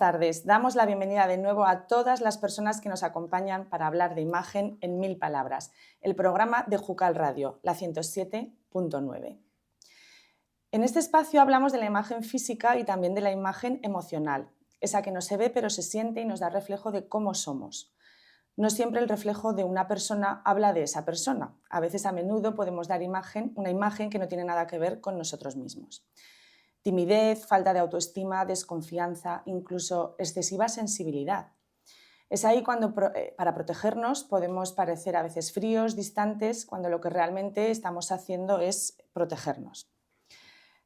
tardes. Damos la bienvenida de nuevo a todas las personas que nos acompañan para hablar de imagen en 1000 palabras, el programa de Jucal Radio, la 107.9. En este espacio hablamos de la imagen física y también de la imagen emocional, esa que no se ve pero se siente y nos da reflejo de cómo somos. No siempre el reflejo de una persona habla de esa persona. A veces, a menudo, podemos dar una imagen que no tiene nada que ver con nosotros mismos. Timidez, falta de autoestima, desconfianza, incluso excesiva sensibilidad. Es ahí cuando, para protegernos, podemos parecer a veces fríos, distantes, cuando lo que realmente estamos haciendo es protegernos.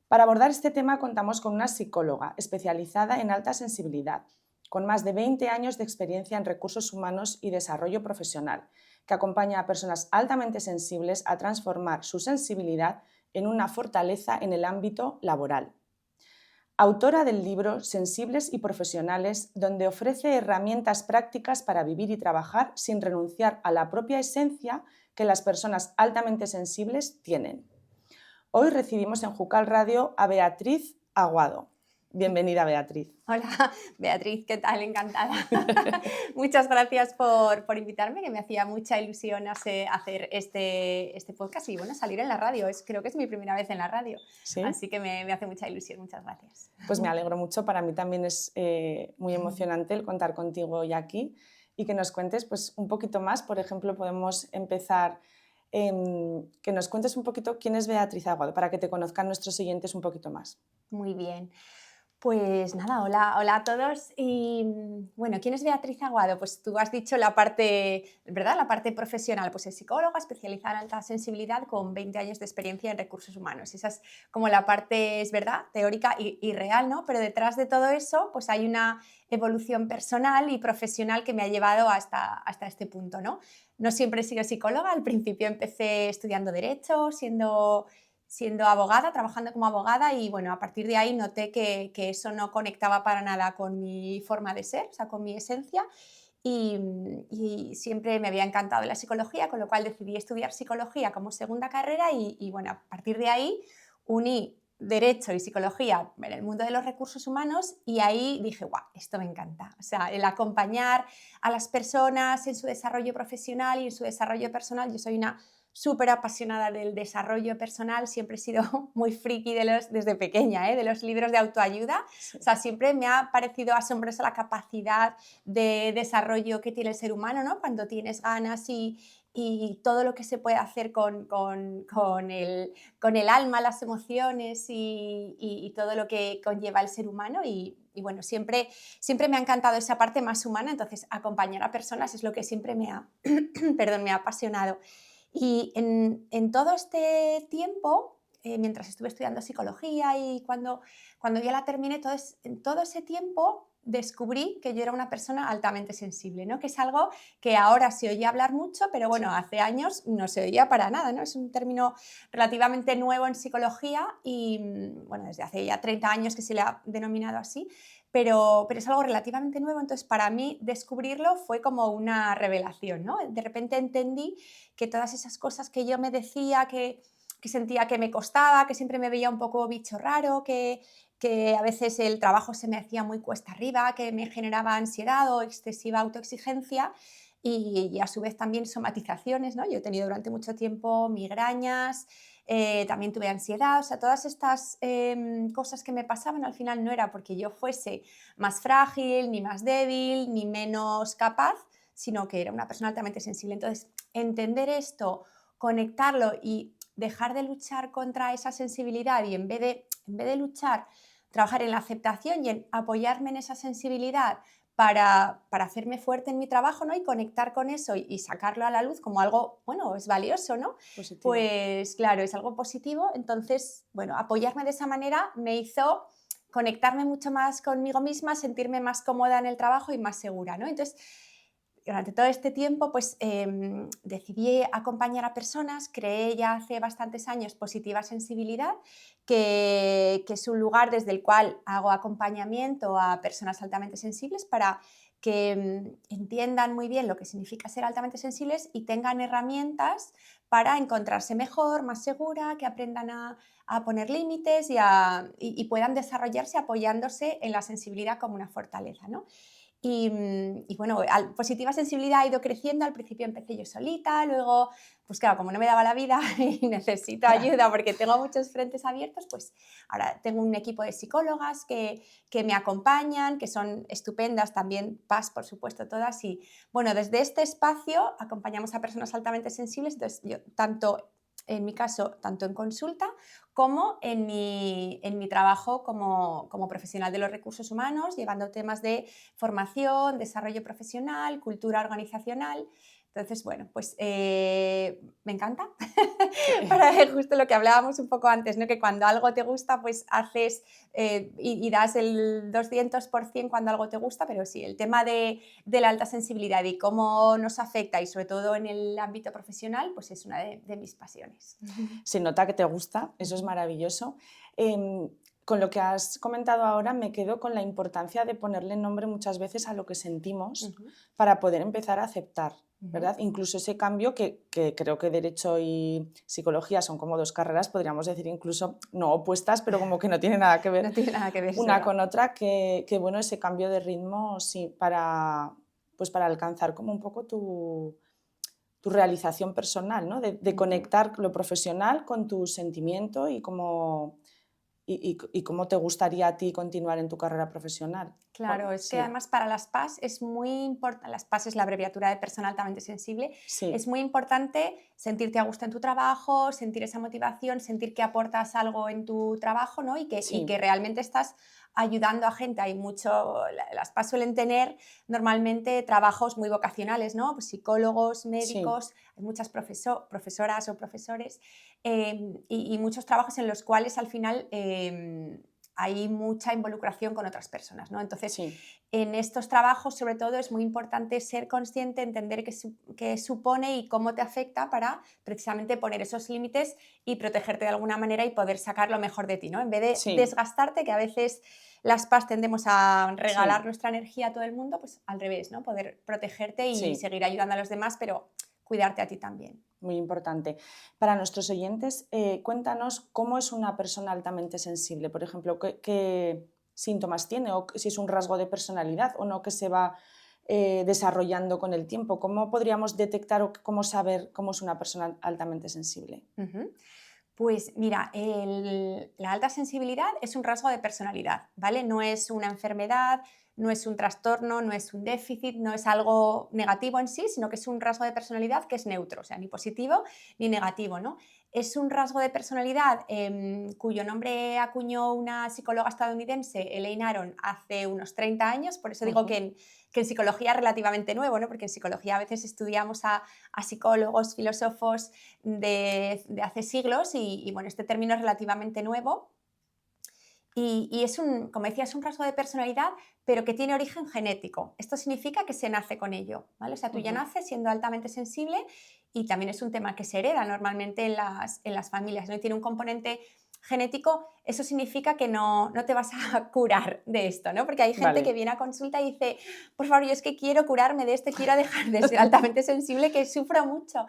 Para abordar este tema contamos con una psicóloga especializada en alta sensibilidad, con más de 20 años de experiencia en recursos humanos y desarrollo profesional, que acompaña a personas altamente sensibles a transformar su sensibilidad en una fortaleza en el ámbito laboral. Autora del libro Sensibles y Profesionales, donde ofrece herramientas prácticas para vivir y trabajar sin renunciar a la propia esencia que las personas altamente sensibles tienen. Hoy recibimos en Jucal Radio a Beatriz Aguado. Bienvenida, Beatriz. Hola, Beatriz, ¿qué tal? Encantada. Muchas gracias por invitarme, que me hacía mucha ilusión hacer este podcast y bueno, salir en la radio. Creo que es mi primera vez en la radio, ¿Sí? Así que me hace mucha ilusión. Muchas gracias. Pues me alegro mucho. Para mí también es muy emocionante el contar contigo hoy aquí y que nos cuentes pues, un poquito más. Por ejemplo, podemos empezar que nos cuentes un poquito quién es Beatriz Aguado, para que te conozcan nuestros siguientes un poquito más. Muy bien. Pues nada, hola a todos. Y bueno, ¿quién es Beatriz Aguado? Pues tú has dicho la parte, ¿verdad? La parte profesional, pues es psicóloga especializada en alta sensibilidad con 20 años de experiencia en recursos humanos. Esa es como la parte, es verdad, teórica y real, ¿no? Pero detrás de todo eso, pues hay una evolución personal y profesional que me ha llevado hasta este punto, ¿no? No siempre he sido psicóloga, al principio empecé estudiando Derecho, siendo abogada, trabajando como abogada y bueno, a partir de ahí noté que eso no conectaba para nada con mi forma de ser, o sea, con mi esencia y siempre me había encantado la psicología, con lo cual decidí estudiar psicología como segunda carrera y bueno, a partir de ahí uní Derecho y Psicología en el mundo de los recursos humanos y ahí dije, guau, esto me encanta. O sea, el acompañar a las personas en su desarrollo profesional y en su desarrollo personal. Yo soy una súper apasionada del desarrollo personal, siempre he sido muy friki desde pequeña, de los libros de autoayuda. Sí. O sea, siempre me ha parecido asombrosa la capacidad de desarrollo que tiene el ser humano, ¿no? Cuando tienes ganas y todo lo que se puede hacer con el alma, las emociones y todo lo que conlleva el ser humano y bueno, siempre me ha encantado esa parte más humana, entonces acompañar a personas es lo que siempre me ha apasionado. Y en todo este tiempo, mientras estuve estudiando psicología y cuando ya la terminé, en todo ese tiempo descubrí que yo era una persona altamente sensible, ¿no? Que es algo que ahora se oye hablar mucho, pero bueno, hace años no se oía para nada, ¿no? Es un término relativamente nuevo en psicología y bueno, desde hace ya 30 años que se le ha denominado así, pero es algo relativamente nuevo, entonces para mí descubrirlo fue como una revelación, ¿no? De repente entendí que todas esas cosas que yo me decía, que sentía que me costaba, que siempre me veía un poco bicho raro, que a veces el trabajo se me hacía muy cuesta arriba, que me generaba ansiedad o excesiva autoexigencia y a su vez también somatizaciones, ¿no? Yo he tenido durante mucho tiempo migrañas, también tuve ansiedad, o sea, todas estas cosas que me pasaban al final no era porque yo fuese más frágil, ni más débil, ni menos capaz, sino que era una persona altamente sensible. Entonces, entender esto, conectarlo y dejar de luchar contra esa sensibilidad y en vez de luchar, trabajar en la aceptación y en apoyarme en esa sensibilidad para hacerme fuerte en mi trabajo, ¿no? Y conectar con eso y sacarlo a la luz como algo, bueno, es valioso, ¿no? Positivo. Pues claro, es algo positivo. Entonces, bueno, apoyarme de esa manera me hizo conectarme mucho más conmigo misma, sentirme más cómoda en el trabajo y más segura, ¿no? Entonces, durante todo este tiempo, pues decidí acompañar a personas, creé ya hace bastantes años Positiva Sensibilidad, que es un lugar desde el cual hago acompañamiento a personas altamente sensibles para que entiendan muy bien lo que significa ser altamente sensibles y tengan herramientas para encontrarse mejor, más segura, que aprendan a poner límites y puedan desarrollarse apoyándose en la sensibilidad como una fortaleza, ¿no? Y bueno, Positiva Sensibilidad ha ido creciendo. Al principio empecé yo solita, luego, pues claro, como no me daba la vida y necesito ayuda porque tengo muchos frentes abiertos, pues ahora tengo un equipo de psicólogas que me acompañan, que son estupendas, también Paz, por supuesto, todas. Y bueno, desde este espacio acompañamos a personas altamente sensibles, entonces yo tanto... En mi caso, tanto en consulta como en mi trabajo como profesional de los recursos humanos, llevando temas de formación, desarrollo profesional, cultura organizacional. Entonces, bueno, pues me encanta. Para justo lo que hablábamos un poco antes, ¿no? Que cuando algo te gusta, pues haces y das el 200% cuando algo te gusta, pero sí, el tema de la alta sensibilidad y cómo nos afecta, y sobre todo en el ámbito profesional, pues es una de mis pasiones. Se nota que te gusta, eso es maravilloso. Con lo que has comentado ahora me quedo con la importancia de ponerle nombre muchas veces a lo que sentimos para poder empezar a aceptar, ¿verdad? Incluso ese cambio que creo que Derecho y Psicología son como dos carreras, podríamos decir incluso no opuestas, pero como que no tiene nada que ver, No tiene nada que ver una ¿verdad? con otra, que bueno, ese cambio de ritmo, sí, para alcanzar como un poco tu realización personal, ¿no? De conectar lo profesional con tu sentimiento y cómo te gustaría a ti continuar en tu carrera profesional. Claro, es que Sí, además para las PAS es muy importante, las PAS es la abreviatura de persona altamente sensible, sí, es muy importante sentirte a gusto en tu trabajo, sentir esa motivación, sentir que aportas algo en tu trabajo, ¿no? y sí, que realmente estás ayudando a gente. Hay mucho, las PAS suelen tener normalmente trabajos muy vocacionales, ¿no? Pues psicólogos, sí, médicos, hay muchas profesoras o profesores y muchos trabajos en los cuales al final hay mucha involucración con otras personas, ¿no? Entonces, sí, en estos trabajos, sobre todo, es muy importante ser consciente, entender qué supone y cómo te afecta para precisamente poner esos límites y protegerte de alguna manera y poder sacar lo mejor de ti, ¿no? En vez de sí, desgastarte, que a veces las PAS tendemos a regalar sí, nuestra energía a todo el mundo, pues al revés, ¿no? Poder protegerte y sí, seguir ayudando a los demás, pero cuidarte a ti también. muy importante. Para nuestros oyentes, cuéntanos cómo es una persona altamente sensible. Por ejemplo, qué síntomas tiene o si es un rasgo de personalidad o no que se va desarrollando con el tiempo. ¿Cómo podríamos detectar o cómo saber cómo es una persona altamente sensible? Ujú. Pues mira, la alta sensibilidad es un rasgo de personalidad, ¿vale? No es una enfermedad, no es un trastorno, no es un déficit, no es algo negativo en sí, sino que es un rasgo de personalidad que es neutro, o sea, ni positivo ni negativo, ¿no? Es un rasgo de personalidad cuyo nombre acuñó una psicóloga estadounidense, Elaine Aron, hace unos 30 años, por eso digo Ujú. que en psicología es relativamente nuevo, ¿no? Porque en psicología a veces estudiamos a psicólogos, filósofos de hace siglos y bueno, este término es relativamente nuevo y es como decía, es un rasgo de personalidad, pero que tiene origen genético. Esto significa que se nace con ello, ¿vale? O sea, tú ya Ujú. naces siendo altamente sensible y también es un tema que se hereda normalmente en las familias, ¿no? Y tiene un componente genético. Eso significa que no te vas a curar de esto, ¿no? Porque hay gente que Vale. viene a consulta y dice, por favor, yo es que quiero curarme de esto, quiero dejar de ser altamente sensible, que sufro mucho.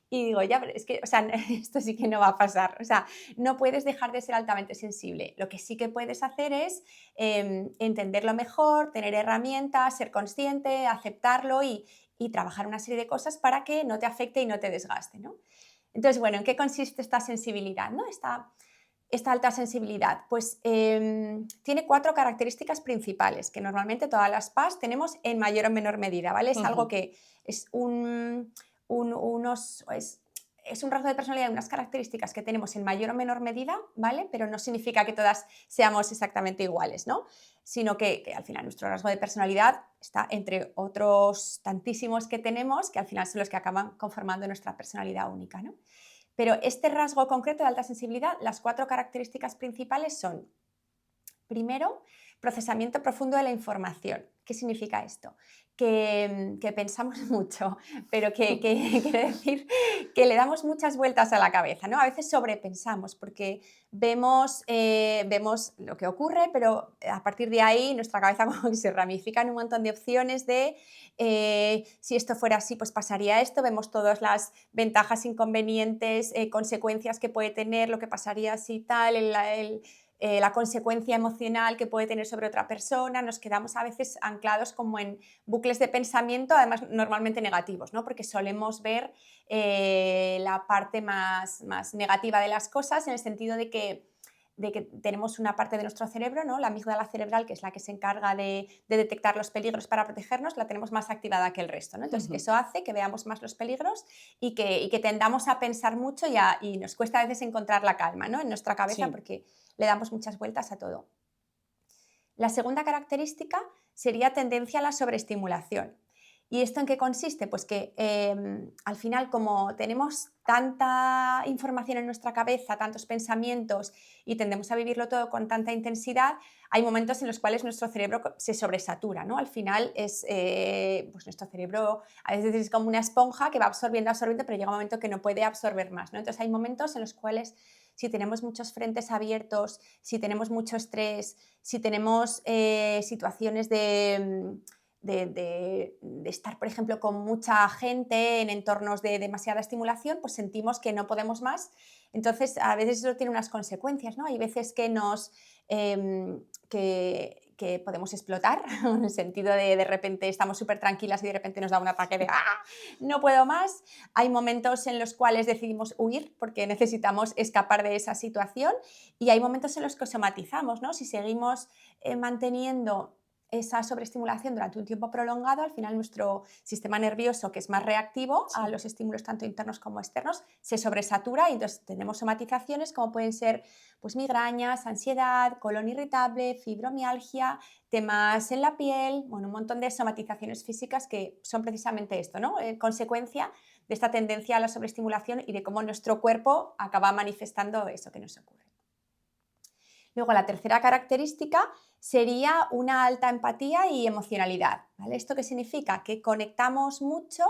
Y digo, ya, pero es que, o sea, esto sí que no va a pasar. O sea, no puedes dejar de ser altamente sensible. Lo que sí que puedes hacer es entenderlo mejor, tener herramientas, ser consciente, aceptarlo y trabajar una serie de cosas para que no te afecte y no te desgaste, ¿no? Entonces, bueno, ¿en qué consiste esta sensibilidad, ¿no? Esta alta sensibilidad, pues tiene 4 características principales que normalmente todas las PAS tenemos en mayor o menor medida, ¿vale? Es algo Ujú. que es es un rasgo de personalidad, unas características que tenemos en mayor o menor medida, ¿vale? Pero no significa que todas seamos exactamente iguales, ¿no? Sino que al final nuestro rasgo de personalidad está entre otros tantísimos que tenemos, que al final son los que acaban conformando nuestra personalidad única, ¿no? Pero este rasgo concreto de alta sensibilidad, las 4 características principales son, primero, procesamiento profundo de la información. ¿Qué significa esto? que pensamos mucho, pero que quiere decir que le damos muchas vueltas a la cabeza, ¿no? A veces sobrepensamos porque vemos lo que ocurre, pero a partir de ahí nuestra cabeza como que se ramifica en un montón de opciones de si esto fuera así, pues pasaría esto, vemos todas las ventajas, inconvenientes, consecuencias que puede tener, lo que pasaría si tal, la consecuencia emocional que puede tener sobre otra persona, nos quedamos a veces anclados como en bucles de pensamiento, además normalmente negativos, ¿no? Porque solemos ver la parte más negativa de las cosas en el sentido de que tenemos una parte de nuestro cerebro, ¿no? La amígdala cerebral, que es la que se encarga de detectar los peligros para protegernos, la tenemos más activada que el resto, ¿no? Entonces, eso hace que veamos más los peligros y que tendamos a pensar mucho y nos cuesta a veces encontrar la calma, ¿no? En nuestra cabeza, Sí. porque le damos muchas vueltas a todo. La segunda característica sería tendencia a la sobreestimulación. ¿Y esto en qué consiste? Pues que al final, como tenemos tanta información en nuestra cabeza, tantos pensamientos y tendemos a vivirlo todo con tanta intensidad, hay momentos en los cuales nuestro cerebro se sobresatura, ¿no? Al final pues nuestro cerebro a veces es como una esponja que va absorbiendo, pero llega un momento que no puede absorber más, ¿no? Entonces hay momentos en los cuales si tenemos muchos frentes abiertos, si tenemos mucho estrés, si tenemos situaciones de estar, por ejemplo, con mucha gente en entornos de demasiada estimulación, pues sentimos que no podemos más. Entonces, a veces eso tiene unas consecuencias, ¿no? Hay veces que que podemos explotar, en el sentido de repente estamos súper tranquilas y de repente nos da un ataque de ¡ah! No puedo más. Hay momentos en los cuales decidimos huir porque necesitamos escapar de esa situación y hay momentos en los que somatizamos, ¿no? Si seguimos manteniendo esa sobreestimulación durante un tiempo prolongado, al final nuestro sistema nervioso, que es más reactivo a los estímulos tanto internos como externos, se sobresatura y entonces tenemos somatizaciones como pueden ser pues, migrañas, ansiedad, colon irritable, fibromialgia, temas en la piel, bueno, un montón de somatizaciones físicas que son precisamente esto, ¿no? Consecuencia de esta tendencia a la sobreestimulación y de cómo nuestro cuerpo acaba manifestando eso que nos ocurre. Luego, la tercera característica sería una alta empatía y emocionalidad, ¿vale? ¿Esto qué significa? Que conectamos mucho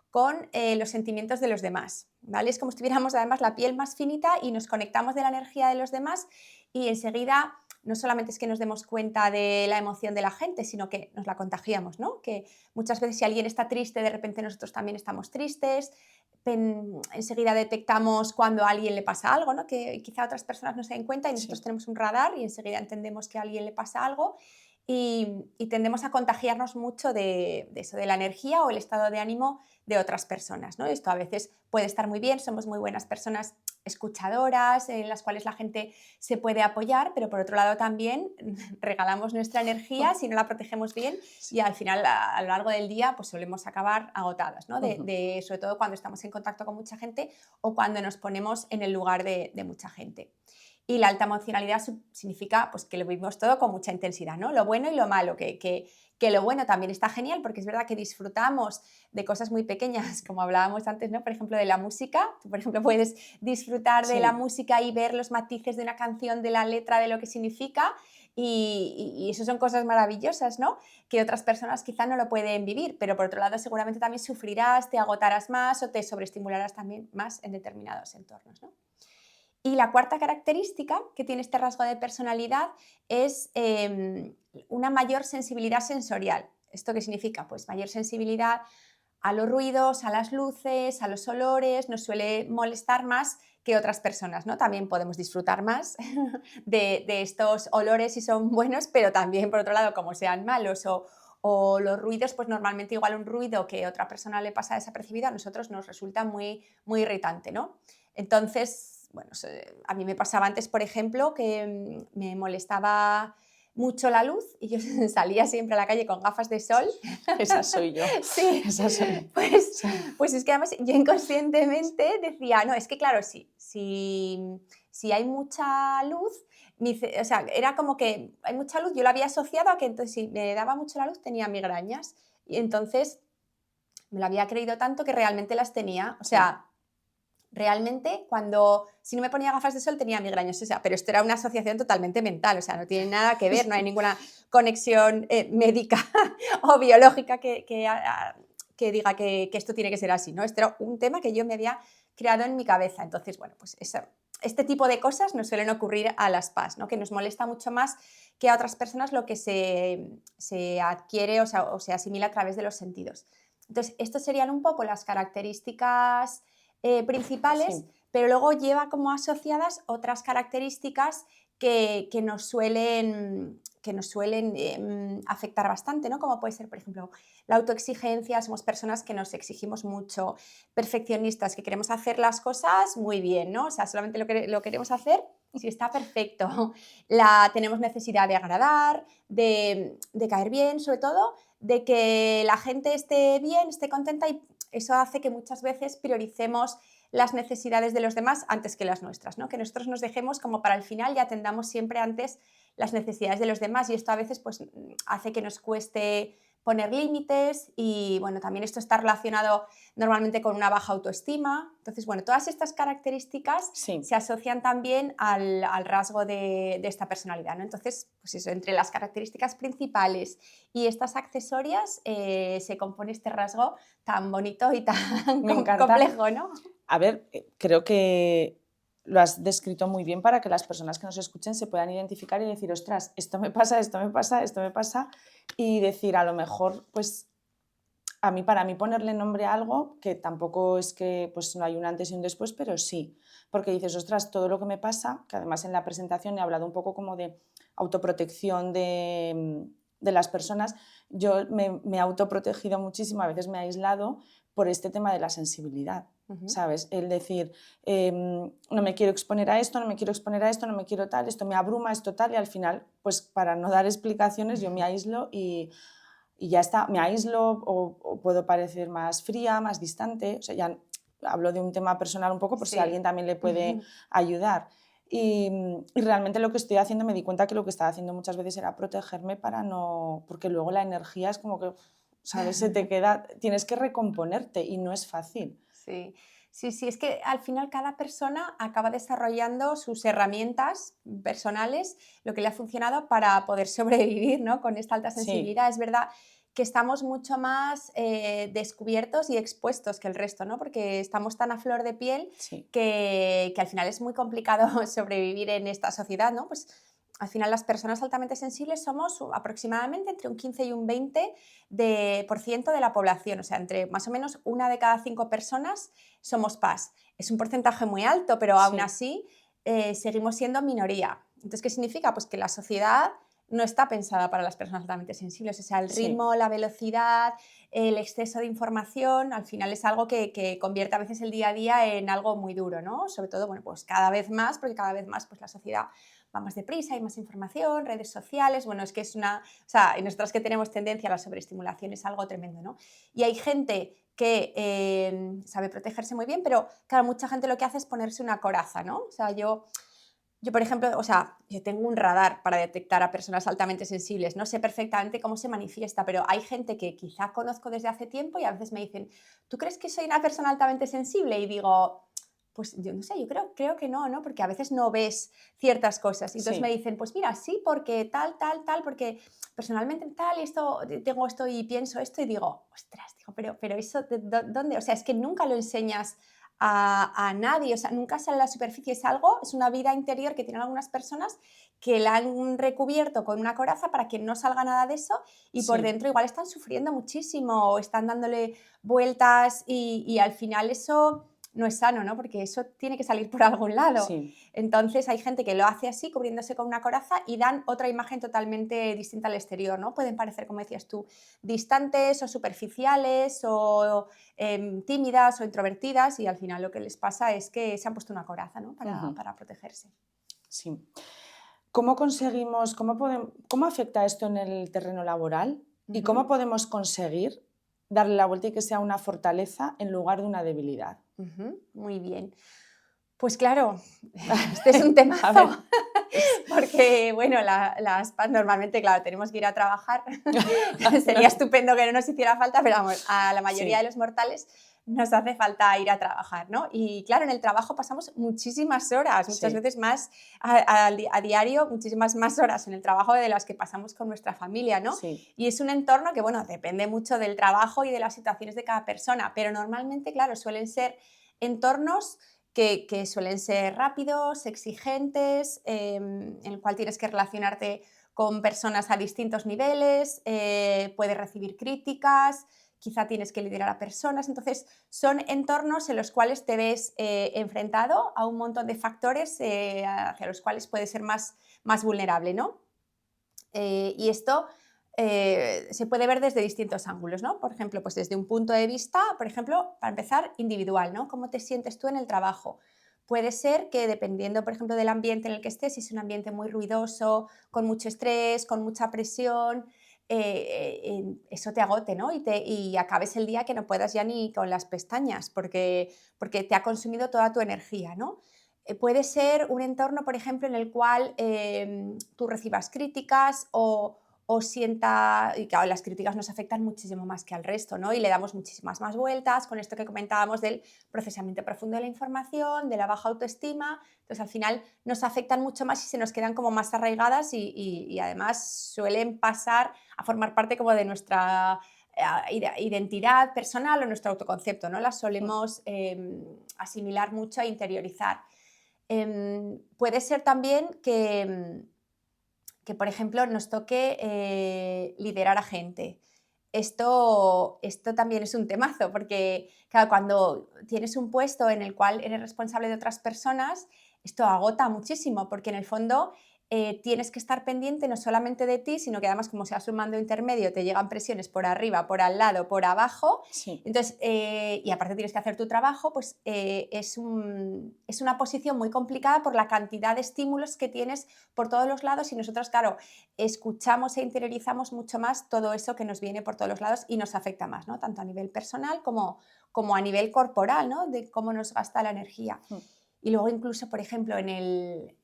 con los sentimientos de los demás, ¿vale? Es como si tuviéramos además la piel más finita y nos conectamos de la energía de los demás y enseguida no solamente es que nos demos cuenta de la emoción de la gente, sino que nos la contagiamos, ¿no? Que muchas veces si alguien está triste, de repente nosotros también estamos tristes, enseguida detectamos cuando a alguien le pasa algo, ¿no? Que quizá otras personas no se den cuenta y nosotros tenemos un radar y enseguida entendemos que a alguien le pasa algo y tendemos a contagiarnos mucho de eso, de la energía o el estado de ánimo de otras personas, ¿no? Esto a veces puede estar muy bien, somos muy buenas personas escuchadoras, en las cuales la gente se puede apoyar, pero por otro lado también regalamos nuestra energía si no la protegemos bien y al final a lo largo del día pues solemos acabar agotadas, ¿no? Sobre todo cuando estamos en contacto con mucha gente o cuando nos ponemos en el lugar de mucha gente. Y la alta emocionalidad significa pues, que lo vivimos todo con mucha intensidad, ¿no? Lo bueno y lo malo, que lo bueno también está genial porque es verdad que disfrutamos de cosas muy pequeñas, como hablábamos antes, ¿no? Por ejemplo, de la música. Tú, por ejemplo, puedes disfrutar de la música y ver los matices de una canción, de la letra, de lo que significa y eso son cosas maravillosas, ¿no? Que otras personas quizá no lo pueden vivir, pero por otro lado seguramente también sufrirás, te agotarás más o te sobreestimularás también más en determinados entornos, ¿no? Y la cuarta característica que tiene este rasgo de personalidad es una mayor sensibilidad sensorial. ¿Esto qué significa? Pues mayor sensibilidad a los ruidos, a las luces, a los olores, nos suele molestar más que otras personas, ¿no? También podemos disfrutar más de estos olores si son buenos, pero también, por otro lado, como sean malos o los ruidos, pues normalmente igual un ruido que a otra persona le pasa desapercibido, a nosotros nos resulta muy, muy irritante, ¿no? Entonces, bueno, a mí me pasaba antes, por ejemplo, que me molestaba mucho la luz y yo salía siempre a la calle con gafas de sol. Esa soy yo. Sí, Esa soy. pues es que además yo inconscientemente decía, no, es que claro, si hay mucha luz, o sea, era como que hay mucha luz, yo lo había asociado a que entonces si me daba mucho la luz tenía migrañas y entonces me lo había creído tanto que realmente las tenía, o sea, realmente si no me ponía gafas de sol tenía migrañas, o sea, pero esto era una asociación totalmente mental, o sea, no tiene nada que ver, no hay ninguna conexión médica o biológica que diga que esto tiene que ser así, ¿no? Esto era un tema que yo me había creado en mi cabeza. Entonces, bueno, pues este tipo de cosas nos suelen ocurrir a las PAS, ¿no? Que nos molesta mucho más que a otras personas lo que se adquiere o se asimila a través de los sentidos. Entonces, estas serían un poco las características principales, Sí. pero luego lleva como asociadas otras características que nos suelen afectar bastante, ¿no? Como puede ser, por ejemplo, la autoexigencia. Somos personas que nos exigimos mucho, perfeccionistas, que queremos hacer las cosas muy bien, ¿no? O sea, solamente lo queremos hacer si está perfecto. Tenemos necesidad de agradar, de caer bien, sobre todo, de que la gente esté bien, esté contenta, y eso hace que muchas veces prioricemos las necesidades de los demás antes que las nuestras, ¿no? Que nosotros nos dejemos como para el final y atendamos siempre antes las necesidades de los demás, y esto a veces pues hace que nos cueste poner límites, y bueno, también esto está relacionado normalmente con una baja autoestima. Entonces, bueno, todas estas características Sí. se asocian también al rasgo de esta personalidad, ¿no? Entonces, pues eso, entre las características principales y estas accesorias se compone este rasgo tan bonito y tan Me encanta. complejo, ¿no? A ver, creo que lo has descrito muy bien para que las personas que nos escuchen se puedan identificar y decir, ostras, esto me pasa, esto me pasa, esto me pasa, y decir, a lo mejor, pues, para mí ponerle nombre a algo, que tampoco es que pues, no hay un antes y un después, pero sí, porque dices, ostras, todo lo que me pasa, que además en la presentación he hablado un poco como de autoprotección de las personas. Yo me he autoprotegido muchísimo, a veces me he aislado por este tema de la sensibilidad. ¿Sabes? El decir, no me quiero exponer a esto, no me quiero exponer a esto, no me quiero tal, esto me abruma, esto tal, y al final, pues para no dar explicaciones, yo me aíslo y ya está, me aíslo o puedo parecer más fría, más distante. O sea, ya hablo de un tema personal un poco por si a alguien también le puede ayudar. Y realmente lo que estoy haciendo, me di cuenta que lo que estaba haciendo muchas veces era protegerme para no... Porque luego la energía es como que, ¿sabes? Se te queda... Tienes que recomponerte y no es fácil. Sí. Sí, es que al final cada persona acaba desarrollando sus herramientas personales, lo que le ha funcionado para poder sobrevivir, ¿no? Con esta alta sensibilidad. Sí. Es verdad que estamos mucho más descubiertos y expuestos que el resto, ¿no? Porque estamos tan a flor de piel, sí, que al final es muy complicado sobrevivir en esta sociedad, ¿no? Pues al final las personas altamente sensibles somos aproximadamente entre un 15 y un 20% de la población, o sea, entre más o menos 1 de cada 5 personas somos PAS. Es un porcentaje muy alto, pero aún así seguimos siendo minoría. Entonces, ¿qué significa? Pues que la sociedad no está pensada para las personas altamente sensibles, o sea, el ritmo, la velocidad, el exceso de información, al final es algo que convierte a veces el día a día en algo muy duro, ¿no? Sobre todo, bueno, pues cada vez más, porque cada vez más pues la sociedad va más deprisa, hay más información, redes sociales, bueno, es que es una... O sea, y nosotras que tenemos tendencia a la sobreestimulación es algo tremendo, ¿no? Y hay gente que sabe protegerse muy bien, pero claro, mucha gente lo que hace es ponerse una coraza, ¿no? O sea, yo, por ejemplo, o sea, yo tengo un radar para detectar a personas altamente sensibles, no sé perfectamente cómo se manifiesta, pero hay gente que quizá conozco desde hace tiempo y a veces me dicen, ¿tú crees que soy una persona altamente sensible? Y digo... Pues yo no sé, yo creo que no, porque a veces no ves ciertas cosas. Y entonces me dicen, pues mira, sí, porque tal, porque personalmente tal, esto, tengo esto y pienso esto, y digo, ostras, pero eso, ¿dónde? O sea, es que nunca lo enseñas a nadie, o sea, nunca sale a la superficie, es una vida interior que tienen algunas personas que la han recubierto con una coraza para que no salga nada de eso, y por dentro igual están sufriendo muchísimo o están dándole vueltas y al final eso... no es sano, ¿no? Porque eso tiene que salir por algún lado. Sí. Entonces hay gente que lo hace así, cubriéndose con una coraza, y dan otra imagen totalmente distinta al exterior, ¿no? Pueden parecer, como decías tú, distantes o superficiales o tímidas o introvertidas, y al final lo que les pasa es que se han puesto una coraza, ¿no? Para protegerse. Sí. ¿Cómo conseguimos, cómo afecta esto en el terreno laboral? ¿Y cómo podemos conseguir darle la vuelta y que sea una fortaleza en lugar de una debilidad? Muy bien. Pues claro, este es un temazo, porque bueno, las PAS normalmente, claro, tenemos que ir a trabajar, sería estupendo que no nos hiciera falta, pero vamos, a la mayoría de los mortales nos hace falta ir a trabajar, ¿no? Y claro, en el trabajo pasamos muchísimas horas, muchas Sí. veces más a diario, muchísimas más horas en el trabajo de las que pasamos con nuestra familia, ¿no? Sí. Y es un entorno que, bueno, depende mucho del trabajo y de las situaciones de cada persona, pero normalmente, claro, suelen ser entornos que suelen ser rápidos, exigentes, en el cual tienes que relacionarte con personas a distintos niveles, puedes recibir críticas, quizá tienes que liderar a personas. Entonces, son entornos en los cuales te ves enfrentado a un montón de factores hacia los cuales puedes ser más vulnerable, ¿no? Y esto se puede ver desde distintos ángulos, ¿no? Por ejemplo, pues desde un punto de vista, por ejemplo, para empezar, individual, ¿no? ¿Cómo te sientes tú en el trabajo? Puede ser que dependiendo, por ejemplo, del ambiente en el que estés, si es un ambiente muy ruidoso, con mucho estrés, con mucha presión, eso te agote, ¿no? Y acabes el día que no puedas ya ni con las pestañas, porque te ha consumido toda tu energía, ¿no? Puede ser un entorno, por ejemplo, en el cual tú recibas críticas o sienta, y claro, las críticas nos afectan muchísimo más que al resto, ¿no? Y le damos muchísimas más vueltas con esto que comentábamos del procesamiento profundo de la información, de la baja autoestima. Entonces, al final nos afectan mucho más y se nos quedan como más arraigadas y además suelen pasar a formar parte como de nuestra identidad personal o nuestro autoconcepto, ¿no? Las solemos asimilar mucho e interiorizar. Puede ser también que, por ejemplo, nos toque liderar a gente. Esto también es un temazo, porque claro, cuando tienes un puesto en el cual eres responsable de otras personas, esto agota muchísimo, porque en el fondo tienes que estar pendiente no solamente de ti, sino que además como seas un mando intermedio, te llegan presiones por arriba, por al lado, por abajo. Sí. Entonces, y aparte tienes que hacer tu trabajo, pues es una posición muy complicada por la cantidad de estímulos que tienes por todos los lados y nosotros, claro, escuchamos e interiorizamos mucho más todo eso que nos viene por todos los lados y nos afecta más, ¿no? Tanto a nivel personal como a nivel corporal, ¿no? De cómo nos gasta la energía. Y luego incluso, por ejemplo,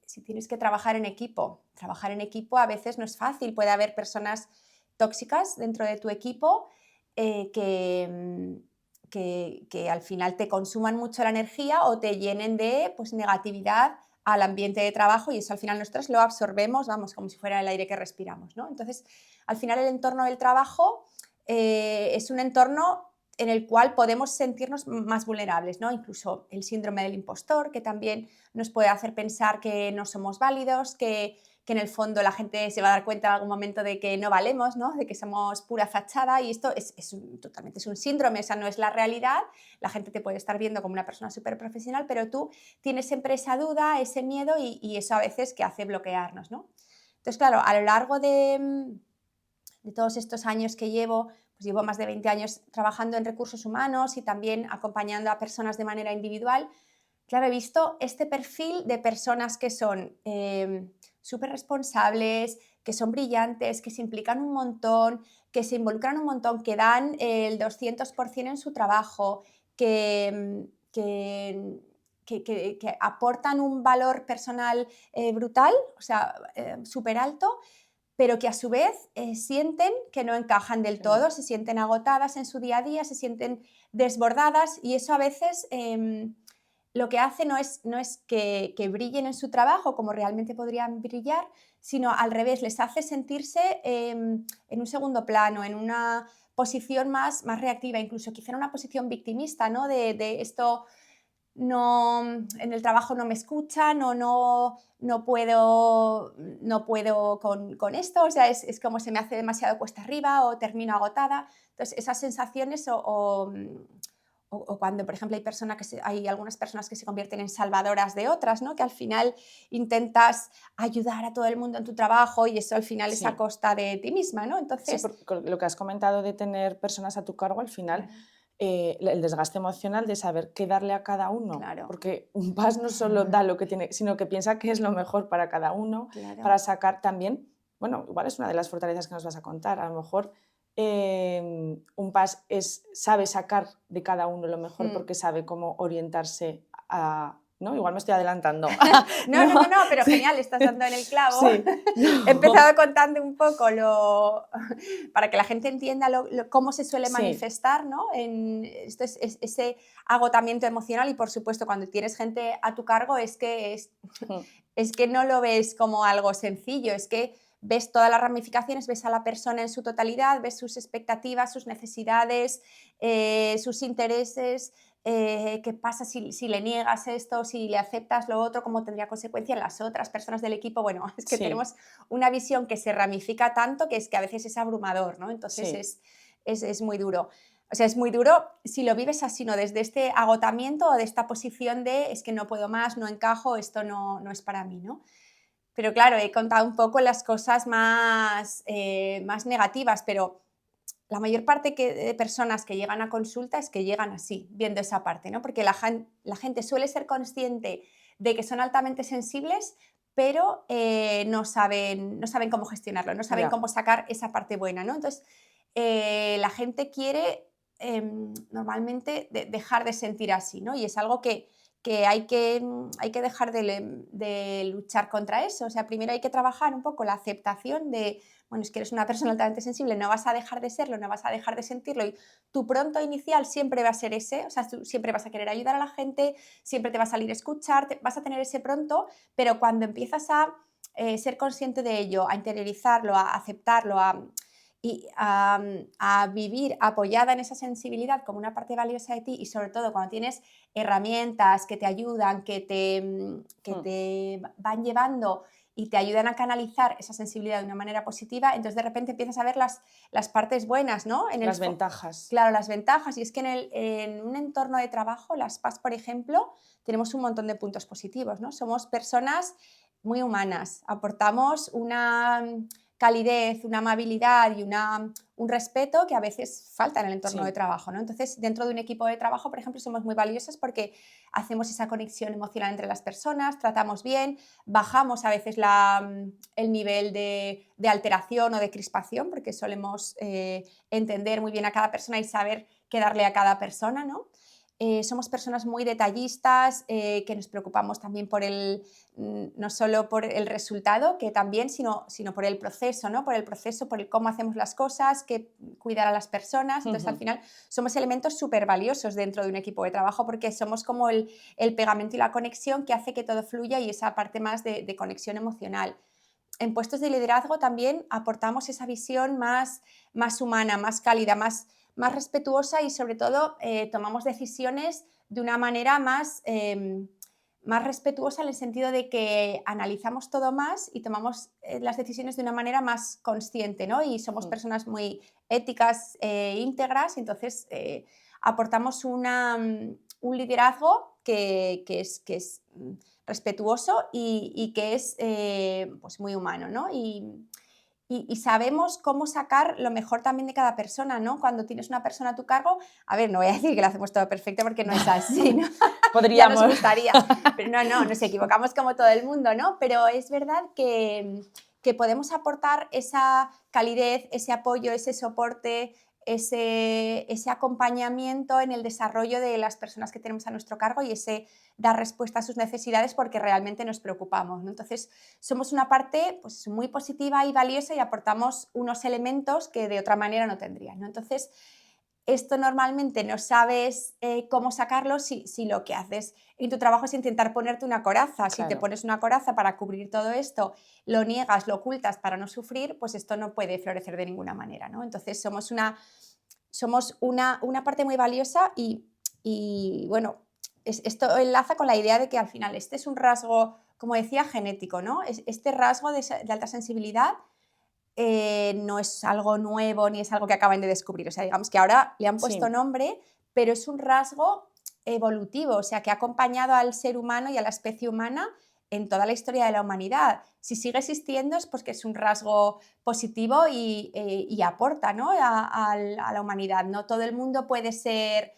si tienes que trabajar en equipo a veces no es fácil, puede haber personas tóxicas dentro de tu equipo que al final te consuman mucho la energía o te llenen de pues, negatividad al ambiente de trabajo y eso al final nosotros lo absorbemos, vamos, como si fuera el aire que respiramos, ¿no? Entonces, al final el entorno del trabajo es un entorno en el cual podemos sentirnos más vulnerables, ¿no? Incluso el síndrome del impostor, que también nos puede hacer pensar que no somos válidos, que en el fondo la gente se va a dar cuenta en algún momento de que no valemos, ¿no? De que somos pura fachada y esto totalmente es un síndrome, esa no es la realidad, la gente te puede estar viendo como una persona súper profesional, pero tú tienes siempre esa duda, ese miedo y eso a veces que hace bloquearnos, ¿no? Entonces, claro, a lo largo de todos estos años que llevo, pues llevo más de 20 años trabajando en recursos humanos y también acompañando a personas de manera individual. Claro, he visto este perfil de personas que son súper responsables, que son brillantes, que se implican un montón, que se involucran un montón, que dan el 200% en su trabajo, que aportan un valor personal brutal, o sea, súper alto, pero que a su vez sienten que no encajan del Claro. todo, se sienten agotadas en su día a día, se sienten desbordadas y eso a veces lo que hace no es que brillen en su trabajo como realmente podrían brillar, sino al revés, les hace sentirse en un segundo plano, en una posición más reactiva, incluso quizá en una posición victimista, ¿no? De esto no, en el trabajo no me escuchan o no puedo con esto, o sea, es como se me hace demasiado cuesta arriba o termino agotada. Entonces, esas sensaciones o cuando, por ejemplo, hay algunas personas que se convierten en salvadoras de otras, ¿no? Que al final intentas ayudar a todo el mundo en tu trabajo y eso al final es a Sí. costa de ti misma, ¿no? Sí, Entonces, por lo que has comentado de tener personas a tu cargo, al final, el desgaste emocional de saber qué darle a cada uno, claro, porque un PAS no solo da lo que tiene, sino que piensa que es lo mejor para cada uno, claro. para sacar también, bueno, igual es una de las fortalezas que nos vas a contar, a lo mejor un PAS sabe sacar de cada uno lo mejor Mm, porque sabe cómo orientarse ¿no? Igual me estoy adelantando. No, pero genial, estás dando en el clavo. Sí. He empezado contando un poco para que la gente entienda cómo se suele Sí. manifestar, ¿no? Esto es ese agotamiento emocional y, por supuesto, cuando tienes gente a tu cargo es que no lo ves como algo sencillo, es que ves todas las ramificaciones, ves a la persona en su totalidad, ves sus expectativas, sus necesidades, sus intereses. ¿Qué pasa si le niegas esto, si le aceptas lo otro, cómo tendría consecuencia en las otras personas del equipo? Bueno, es que Sí. tenemos una visión que se ramifica tanto que es que a veces es abrumador, ¿no? Entonces Sí. es muy duro. O sea, es muy duro si lo vives así, ¿no? Desde este agotamiento o de esta posición de es que no puedo más, no encajo, esto no es para mí, ¿no? Pero claro, he contado un poco las cosas más negativas, pero la mayor parte de personas que llegan a consulta es que llegan así, viendo esa parte, ¿no? Porque la gente suele ser consciente de que son altamente sensibles, pero no saben cómo gestionarlo, no saben cómo sacar esa parte buena, ¿no? Entonces, la gente quiere normalmente dejar de sentir así, ¿no? Y es algo que hay que dejar de luchar contra eso. O sea, primero hay que trabajar un poco la aceptación de, bueno, es que eres una persona altamente sensible, no vas a dejar de serlo, no vas a dejar de sentirlo y tu pronto inicial siempre va a ser ese, o sea, tú siempre vas a querer ayudar a la gente, siempre te va a salir a escuchar, vas a tener ese pronto, pero cuando empiezas a ser consciente de ello, a interiorizarlo, a aceptarlo, a vivir apoyada en esa sensibilidad como una parte valiosa de ti y sobre todo cuando tienes herramientas que te ayudan, que te van llevando y te ayudan a canalizar esa sensibilidad de una manera positiva, entonces de repente empiezas a ver las partes buenas, ¿no? Las ventajas. Claro, las ventajas. Y es que en un entorno de trabajo, las PAS, por ejemplo, tenemos un montón de puntos positivos, ¿no? Somos personas muy humanas, aportamos una calidez, una amabilidad y un respeto que a veces falta en el entorno de trabajo, ¿no? Entonces, dentro de un equipo de trabajo, por ejemplo, somos muy valiosos porque hacemos esa conexión emocional entre las personas, tratamos bien, bajamos a veces el nivel de alteración o de crispación porque solemos entender muy bien a cada persona y saber qué darle a cada persona, ¿no? Somos personas muy detallistas, que nos preocupamos también no solo por el resultado, que también, sino por el proceso, ¿no? Por el proceso, por el cómo hacemos las cosas, que cuidar a las personas. Entonces, al final, somos elementos súper valiosos dentro de un equipo de trabajo porque somos como el pegamento y la conexión que hace que todo fluya y esa parte más de conexión emocional. En puestos de liderazgo también aportamos esa visión más humana, más cálida, más respetuosa y sobre todo tomamos decisiones de una manera más respetuosa en el sentido de que analizamos todo más y tomamos las decisiones de una manera más consciente, ¿no? Y somos personas muy éticas, íntegras, entonces aportamos un liderazgo que es respetuoso y que es pues muy humano, ¿no? Y sabemos cómo sacar lo mejor también de cada persona, ¿no? Cuando tienes una persona a tu cargo, a ver, no voy a decir que lo hacemos todo perfecto porque no es así, ¿no? Podríamos. Ya nos gustaría, pero no, nos equivocamos como todo el mundo, ¿no? Pero es verdad que podemos aportar esa calidez, ese apoyo, ese soporte, ese acompañamiento en el desarrollo de las personas que tenemos a nuestro cargo y ese dar respuesta a sus necesidades porque realmente nos preocupamos, ¿no? Entonces, somos una parte pues, muy positiva y valiosa y aportamos unos elementos que de otra manera no tendrían, ¿no? Entonces, esto normalmente no sabes cómo sacarlo si lo que haces en tu trabajo es intentar ponerte una coraza. Claro. Si te pones una coraza para cubrir todo esto, lo niegas, lo ocultas para no sufrir, pues esto no puede florecer de ninguna manera, ¿no? Entonces somos una parte muy valiosa y bueno, esto enlaza con la idea de que al final este es un rasgo, como decía, genético, ¿no? Este rasgo de alta sensibilidad no es algo nuevo ni es algo que acaban de descubrir. O sea, digamos que ahora le han puesto nombre, pero es un rasgo evolutivo, o sea, que ha acompañado al ser humano y a la especie humana en toda la historia de la humanidad. Si sigue existiendo es porque es un rasgo positivo y aporta, ¿no? a la humanidad. No todo el mundo puede ser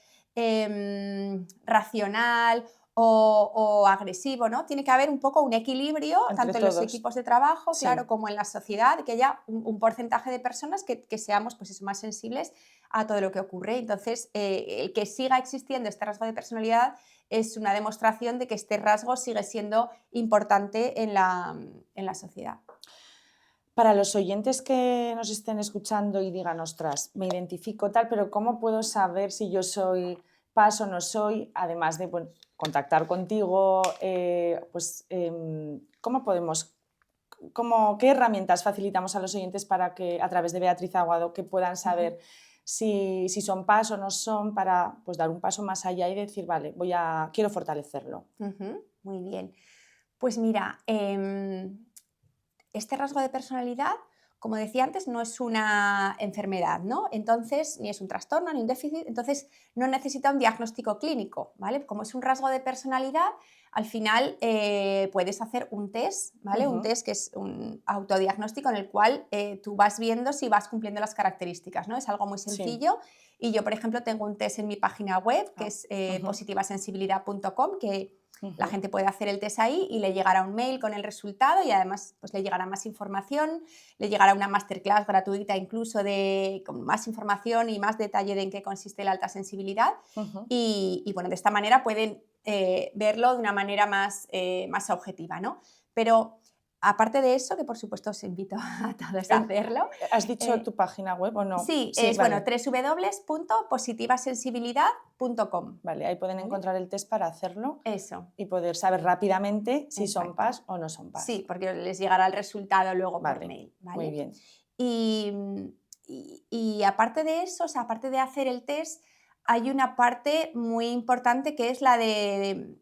racional o agresivo, ¿no? Tiene que haber un poco un equilibrio, Entre tanto en los todos. equipos de trabajo, Sí. claro, como en la sociedad, que haya un porcentaje de personas que seamos, pues eso, más sensibles a todo lo que ocurre. Entonces, el que siga existiendo este rasgo de personalidad es una demostración de que este rasgo sigue siendo importante en la sociedad. Para los oyentes que nos estén escuchando y digan, ostras, me identifico tal, pero ¿cómo puedo saber si yo soy PAS o no soy? Además de bueno, contactar contigo, ¿cómo podemos, qué herramientas facilitamos a los oyentes para que, a través de Beatriz Aguado, que puedan saber si son PAS o no son, para pues, dar un paso más allá y decir, vale, quiero fortalecerlo? Muy bien. Pues mira, este rasgo de personalidad, como decía antes, no es una enfermedad, ¿no? Entonces, ni es un trastorno, ni un déficit, entonces no necesita un diagnóstico clínico, ¿vale? Como es un rasgo de personalidad, al final puedes hacer un test, ¿vale? Un test que es un autodiagnóstico en el cual tú vas viendo si vas cumpliendo las características, ¿no? Es algo muy sencillo. Y yo, por ejemplo, tengo un test en mi página web, que es positivasensibilidad.com, que la gente puede hacer el test ahí y le llegará un mail con el resultado y además pues, le llegará más información, le llegará una masterclass gratuita incluso con más información y más detalle de en qué consiste la alta sensibilidad. Y bueno, de esta manera pueden verlo de una manera más objetiva, ¿no? Pero aparte de eso, que por supuesto os invito a todos a hacerlo. ¿Has dicho tu página web o no? Sí, es vale. www.positivasensibilidad.com. Vale, ahí pueden encontrar el test para hacerlo. Eso. Y poder saber rápidamente si Exacto. son PAS o no son PAS. Sí, porque les llegará el resultado luego por mail. ¿Vale? Muy bien. Y aparte de eso, o sea, aparte de hacer el test, hay una parte muy importante que es la de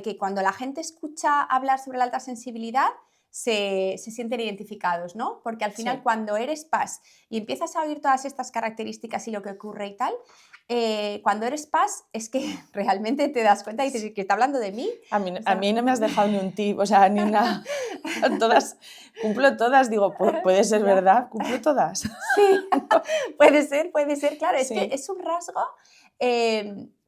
que cuando la gente escucha hablar sobre la alta sensibilidad, se sienten identificados, ¿no? Porque al final cuando eres PAS y empiezas a oír todas estas características y lo que ocurre y tal, cuando eres PAS es que realmente te das cuenta y dices que está hablando de mí. A mí no me has dejado ni un tip, o sea, ni una... cumplo todas, digo, puede ser verdad, cumplo todas. Sí, puede ser, claro, es que es un rasgo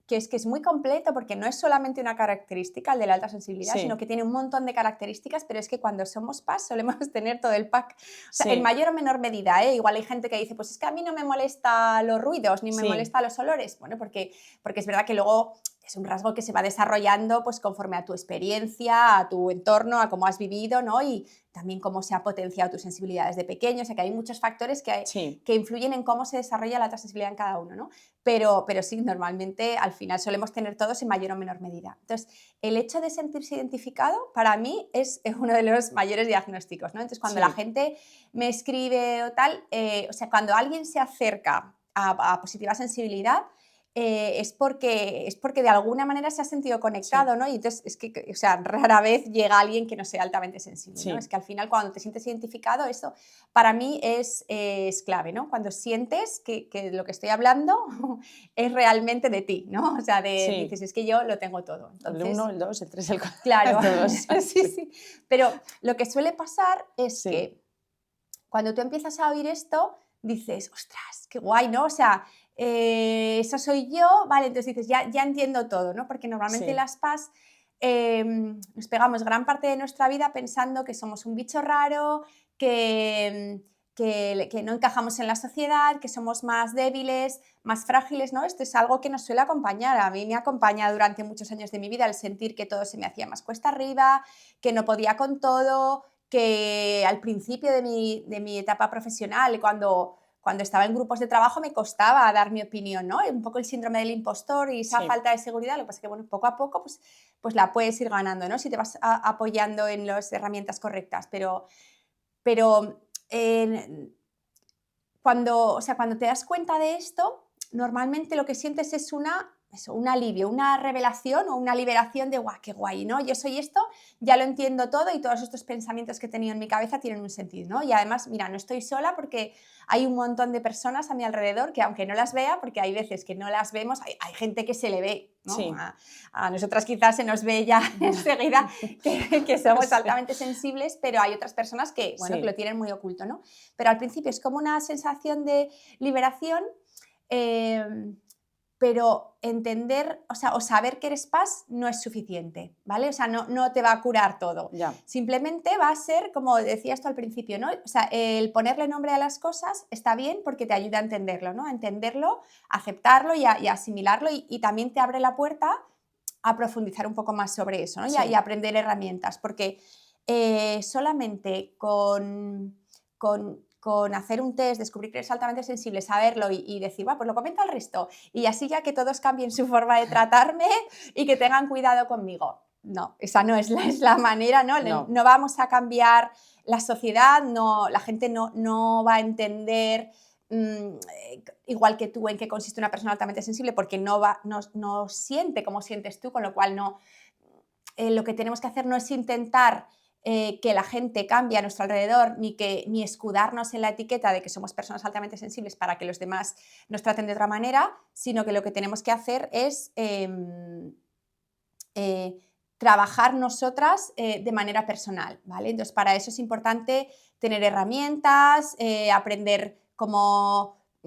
que es muy completo porque no es solamente una característica el de la alta sensibilidad, sino que tiene un montón de características, pero es que cuando somos PAS solemos tener todo el pack, o sea, en mayor o menor medida, ¿eh? Igual hay gente que dice, pues es que a mí no me molesta los ruidos, ni me molesta los olores, bueno, porque es verdad que luego es un rasgo que se va desarrollando pues conforme a tu experiencia, a tu entorno, a cómo has vivido, ¿no? Y también cómo se ha potenciado tu sensibilidad desde pequeño, o sea que hay muchos factores que influyen en cómo se desarrolla la alta sensibilidad en cada uno, ¿no? Pero sí, normalmente al final solemos tener todos en mayor o menor medida. Entonces, el hecho de sentirse identificado para mí es uno de los mayores diagnósticos, ¿no? Entonces, cuando la gente me escribe o tal, o sea, cuando alguien se acerca a positiva sensibilidad, es porque de alguna manera se ha sentido conectado, ¿no? Y entonces es que, o sea, rara vez llega alguien que no sea altamente sensible, ¿no? Es que al final cuando te sientes identificado, eso para mí es clave, ¿no? Cuando sientes que lo que estoy hablando es realmente de ti, ¿no? O sea, dices, es que yo lo tengo todo. Entonces, el 1, el 2, el 3, el 4. Claro, sí. Pero lo que suele pasar es que cuando tú empiezas a oír esto, dices, ostras, qué guay, ¿no? O sea, eso soy yo, vale, entonces dices, ya entiendo todo, ¿no? Porque normalmente las PAS nos pegamos gran parte de nuestra vida pensando que somos un bicho raro, que no encajamos en la sociedad, que somos más débiles, más frágiles, ¿no? Esto es algo que nos suele acompañar. A mí me acompaña durante muchos años de mi vida el sentir que todo se me hacía más cuesta arriba, que no podía con todo, que al principio de mi etapa profesional, cuando estaba en grupos de trabajo me costaba dar mi opinión, ¿no? Un poco el síndrome del impostor y esa falta de seguridad, lo que pasa es que, bueno, poco a poco pues la puedes ir ganando, ¿no? Si te vas apoyando en las herramientas correctas, pero cuando te das cuenta de esto, normalmente lo que sientes es un alivio, una revelación o una liberación de guau, qué guay, ¿no? Yo soy esto, ya lo entiendo todo y todos estos pensamientos que he tenido en mi cabeza tienen un sentido, ¿no? Y además, mira, no estoy sola porque hay un montón de personas a mi alrededor que aunque no las vea, porque hay veces que no las vemos, hay gente que se le ve, ¿no? A nosotras quizás se nos ve ya enseguida que somos altamente sensibles, pero hay otras personas que, bueno, que lo tienen muy oculto, ¿no? Pero al principio es como una sensación de liberación pero entender, o sea, o saber que eres PAS no es suficiente, ¿vale? O sea, no te va a curar todo. Ya. Simplemente va a ser, como decías tú al principio, ¿no? O sea, el ponerle nombre a las cosas está bien porque te ayuda a entenderlo, ¿no? A entenderlo, a aceptarlo y a asimilarlo y también te abre la puerta a profundizar un poco más sobre eso, ¿no? Sí. Y a aprender herramientas, porque solamente con hacer un test, descubrir que eres altamente sensible, saberlo y decir, pues lo comento al resto, y así ya que todos cambien su forma de tratarme y que tengan cuidado conmigo. No, esa no es la manera, ¿no? No. No vamos a cambiar la sociedad, no, la gente no va a entender igual que tú en qué consiste una persona altamente sensible porque no siente como sientes tú, con lo cual lo que tenemos que hacer no es intentar que la gente cambie a nuestro alrededor ni escudarnos en la etiqueta de que somos personas altamente sensibles para que los demás nos traten de otra manera, sino que lo que tenemos que hacer es trabajar nosotras de manera personal, ¿vale? Entonces, para eso es importante tener herramientas, aprender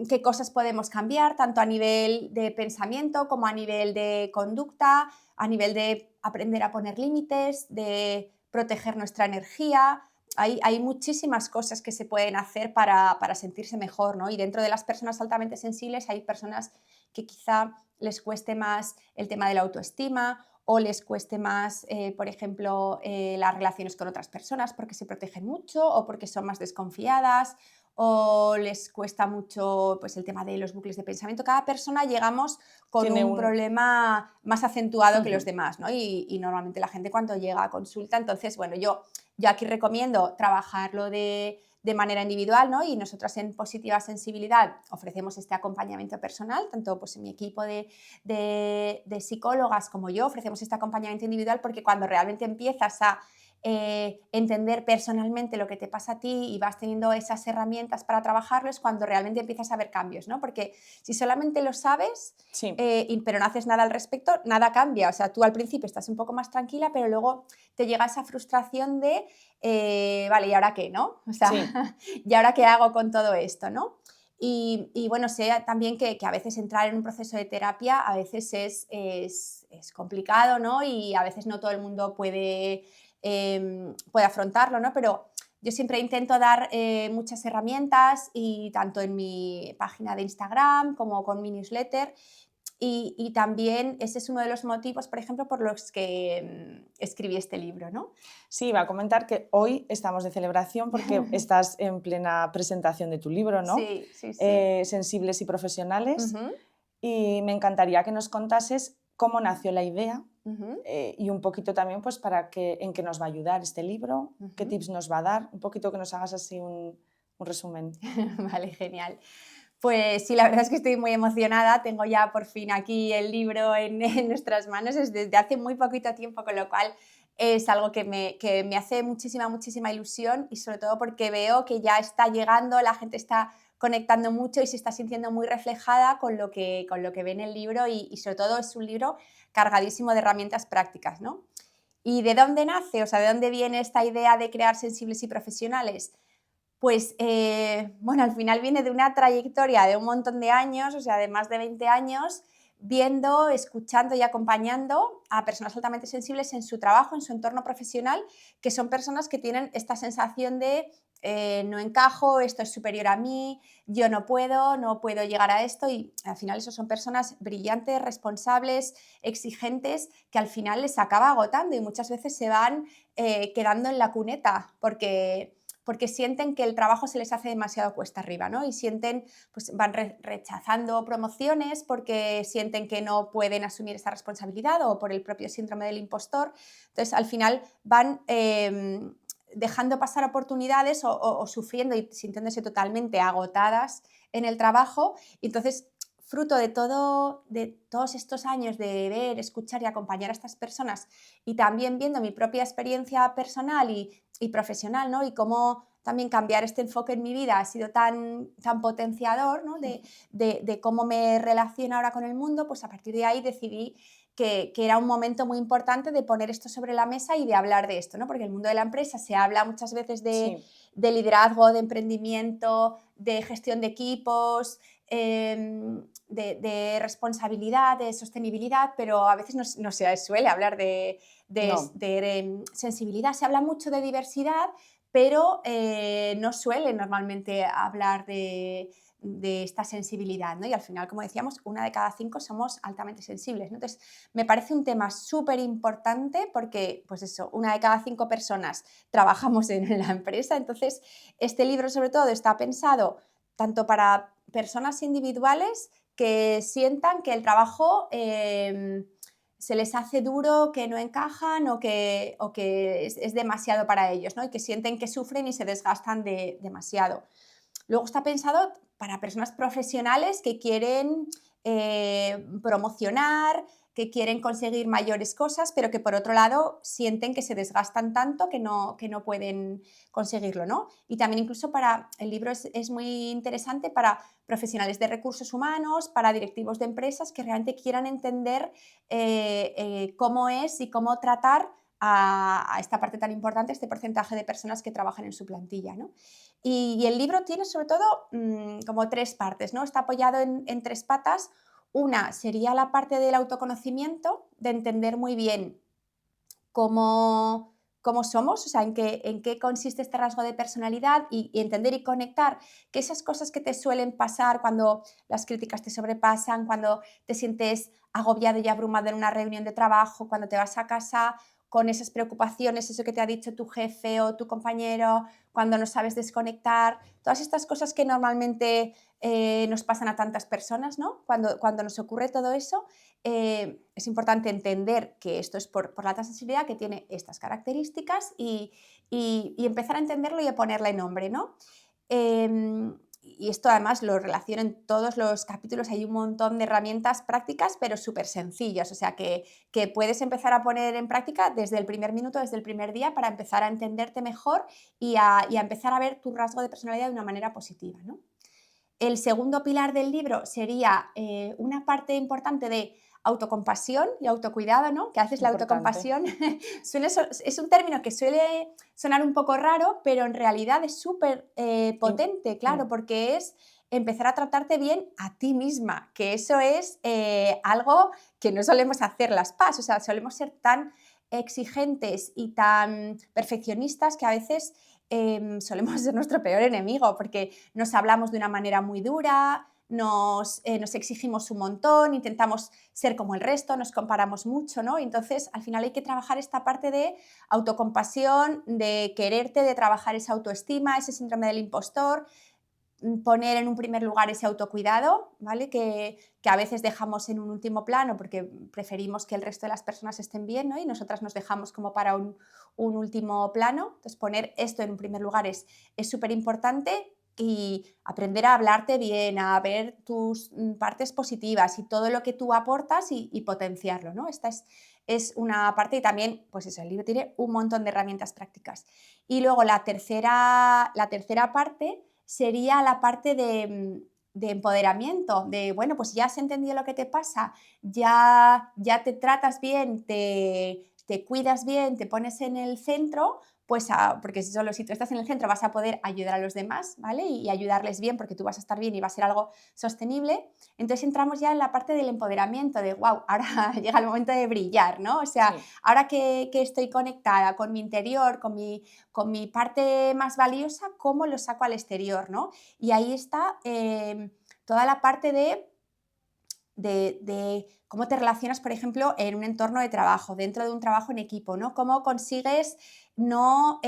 qué cosas podemos cambiar, tanto a nivel de pensamiento como a nivel de conducta, a nivel de aprender a poner límites, de proteger nuestra energía. Hay muchísimas cosas que se pueden hacer para sentirse mejor, ¿no? Y dentro de las personas altamente sensibles hay personas que quizá les cueste más el tema de la autoestima o les cueste más, por ejemplo, las relaciones con otras personas porque se protegen mucho o porque son más desconfiadas o les cuesta mucho pues, el tema de los bucles de pensamiento. Cada persona llegamos con un problema más acentuado que los demás, ¿no? Y normalmente la gente cuando llega a consulta, entonces, bueno, yo aquí recomiendo trabajarlo de manera individual, ¿no? Y nosotras en Positiva Sensibilidad ofrecemos este acompañamiento personal, tanto pues, en mi equipo de psicólogas como yo ofrecemos este acompañamiento individual porque cuando realmente empiezas a entender personalmente lo que te pasa a ti y vas teniendo esas herramientas para trabajarlo es cuando realmente empiezas a ver cambios, ¿no? Porque si solamente lo sabes, Sí. pero no haces nada al respecto, nada cambia. O sea, tú al principio estás un poco más tranquila, pero luego te llega esa frustración de, vale, ¿y ahora qué, no? O sea, Sí. ¿y ahora qué hago con todo esto, no? Y bueno, sé también que a veces entrar en un proceso de terapia a veces es complicado, ¿no? Y a veces no todo el mundo puede afrontarlo, ¿no? Pero yo siempre intento dar muchas herramientas y tanto en mi página de Instagram como con mi newsletter y también ese es uno de los motivos, por ejemplo, por los que escribí este libro, ¿no? Sí, iba a comentar que hoy estamos de celebración porque estás en plena presentación de tu libro, ¿no? Sí, sí, sí. Sensibles y profesionales. Y me encantaría que nos contases cómo nació la idea y un poquito también pues, en qué nos va a ayudar este libro, qué tips nos va a dar, un poquito que nos hagas así un resumen. Vale, genial. Pues sí, la verdad es que estoy muy emocionada. Tengo ya por fin aquí el libro en nuestras manos. Es desde hace muy poquito tiempo, con lo cual es algo que me hace muchísima, muchísima ilusión y sobre todo porque veo que ya está llegando, la gente está conectando mucho y se está sintiendo muy reflejada con lo que ve en el libro y sobre todo es un libro cargadísimo de herramientas prácticas, ¿no? ¿Y de dónde nace? O sea, ¿de dónde viene esta idea de crear sensibles y profesionales? Pues, bueno, al final viene de una trayectoria de un montón de años, o sea, de más de 20 años, viendo, escuchando y acompañando a personas altamente sensibles en su trabajo, en su entorno profesional, que son personas que tienen esta sensación de no encajo, esto es superior a mí, yo no puedo llegar a esto y al final eso son personas brillantes, responsables, exigentes, que al final les acaba agotando y muchas veces se van quedando en la cuneta porque sienten que el trabajo se les hace demasiado cuesta arriba, ¿no? Y sienten, pues van rechazando promociones porque sienten que no pueden asumir esa responsabilidad o por el propio síndrome del impostor. Entonces, al final van dejando pasar oportunidades o sufriendo y sintiéndose totalmente agotadas en el trabajo. Y entonces, fruto de todos estos años de ver, escuchar y acompañar a estas personas y también viendo mi propia experiencia personal y profesional, ¿no? Y cómo también cambiar este enfoque en mi vida ha sido tan potenciador, ¿no? de cómo me relaciono ahora con el mundo, pues a partir de ahí decidí que era un momento muy importante de poner esto sobre la mesa y de hablar de esto, ¿no? Porque en el mundo de la empresa se habla muchas veces de liderazgo, de emprendimiento, de gestión de equipos, de responsabilidad, de sostenibilidad, pero a veces no se suele hablar No. de sensibilidad. Se habla mucho de diversidad, pero no suele normalmente hablar de esta sensibilidad, ¿no? Y al final, como decíamos, 1 de cada 5 somos altamente sensibles, ¿no? Entonces, me parece un tema súper importante porque, pues eso, 1 de cada 5 personas trabajamos en la empresa, entonces este libro sobre todo está pensado tanto para personas individuales que sientan que el trabajo se les hace duro, que no encajan o que es demasiado para ellos, ¿no? Y que sienten que sufren y se desgastan demasiado. Luego está pensado para personas profesionales que quieren promocionar, que quieren conseguir mayores cosas, pero que por otro lado sienten que se desgastan tanto que no pueden conseguirlo, ¿no? Y también incluso el libro es muy interesante para profesionales de recursos humanos, para directivos de empresas que realmente quieran entender cómo es y cómo tratar a esta parte tan importante, este porcentaje de personas que trabajan en su plantilla, ¿no? Y el libro tiene sobre todo como 3 partes, ¿no? Está apoyado en 3 patas. Una sería la parte del autoconocimiento, de entender muy bien cómo somos, o sea, en qué consiste este rasgo de personalidad y entender y conectar que esas cosas que te suelen pasar cuando las críticas te sobrepasan, cuando te sientes agobiado y abrumado en una reunión de trabajo, cuando te vas a casa con esas preocupaciones, eso que te ha dicho tu jefe o tu compañero, cuando no sabes desconectar, todas estas cosas que normalmente nos pasan a tantas personas, ¿no? Cuando nos ocurre todo eso, es importante entender que esto es por la alta sensibilidad, que tiene estas características y empezar a entenderlo y a ponerle nombre, ¿no? Y esto además lo relaciono en todos los capítulos, hay un montón de herramientas prácticas, pero súper sencillas, o sea que puedes empezar a poner en práctica desde el primer minuto, desde el primer día, para empezar a entenderte mejor y a empezar a ver tu rasgo de personalidad de una manera positiva, ¿no? El segundo pilar del libro sería una parte importante de autocompasión y autocuidado, ¿no? Que haces la Importante. autocompasión. Es un término que suele sonar un poco raro, pero en realidad es súper potente, claro, porque es empezar a tratarte bien a ti misma, que eso es algo que no solemos hacer las PAS, o sea, solemos ser tan exigentes y tan perfeccionistas que a veces solemos ser nuestro peor enemigo porque nos hablamos de una manera muy dura, nos exigimos un montón, intentamos ser como el resto, nos comparamos mucho, ¿no? Entonces, al final hay que trabajar esta parte de autocompasión, de quererte, de trabajar esa autoestima, ese síndrome del impostor, poner en un primer lugar ese autocuidado, ¿vale? Que a veces dejamos en un último plano porque preferimos que el resto de las personas estén bien, ¿no? Y nosotras nos dejamos como para un último plano. Entonces, poner esto en un primer lugar es súper importante y aprender a hablarte bien, a ver tus partes positivas y todo lo que tú aportas y potenciarlo, ¿no? Esta es una parte y también, pues eso, el libro tiene un montón de herramientas prácticas. Y luego la tercera parte sería la parte de empoderamiento, de, bueno, pues ya has entendido lo que te pasa, ya te tratas bien, te cuidas bien, te pones en el centro, pues porque solo si tú estás en el centro vas a poder ayudar a los demás, ¿vale? Y ayudarles bien porque tú vas a estar bien y va a ser algo sostenible. Entonces entramos ya en la parte del empoderamiento, de, wow, ahora llega el momento de brillar, ¿no? O sea, Sí. ahora que estoy conectada con mi interior, con mi parte más valiosa, ¿cómo lo saco al exterior, ¿no? Y ahí está toda la parte de cómo te relacionas, por ejemplo, en un entorno de trabajo, dentro de un trabajo en equipo, ¿no? Cómo consigues no,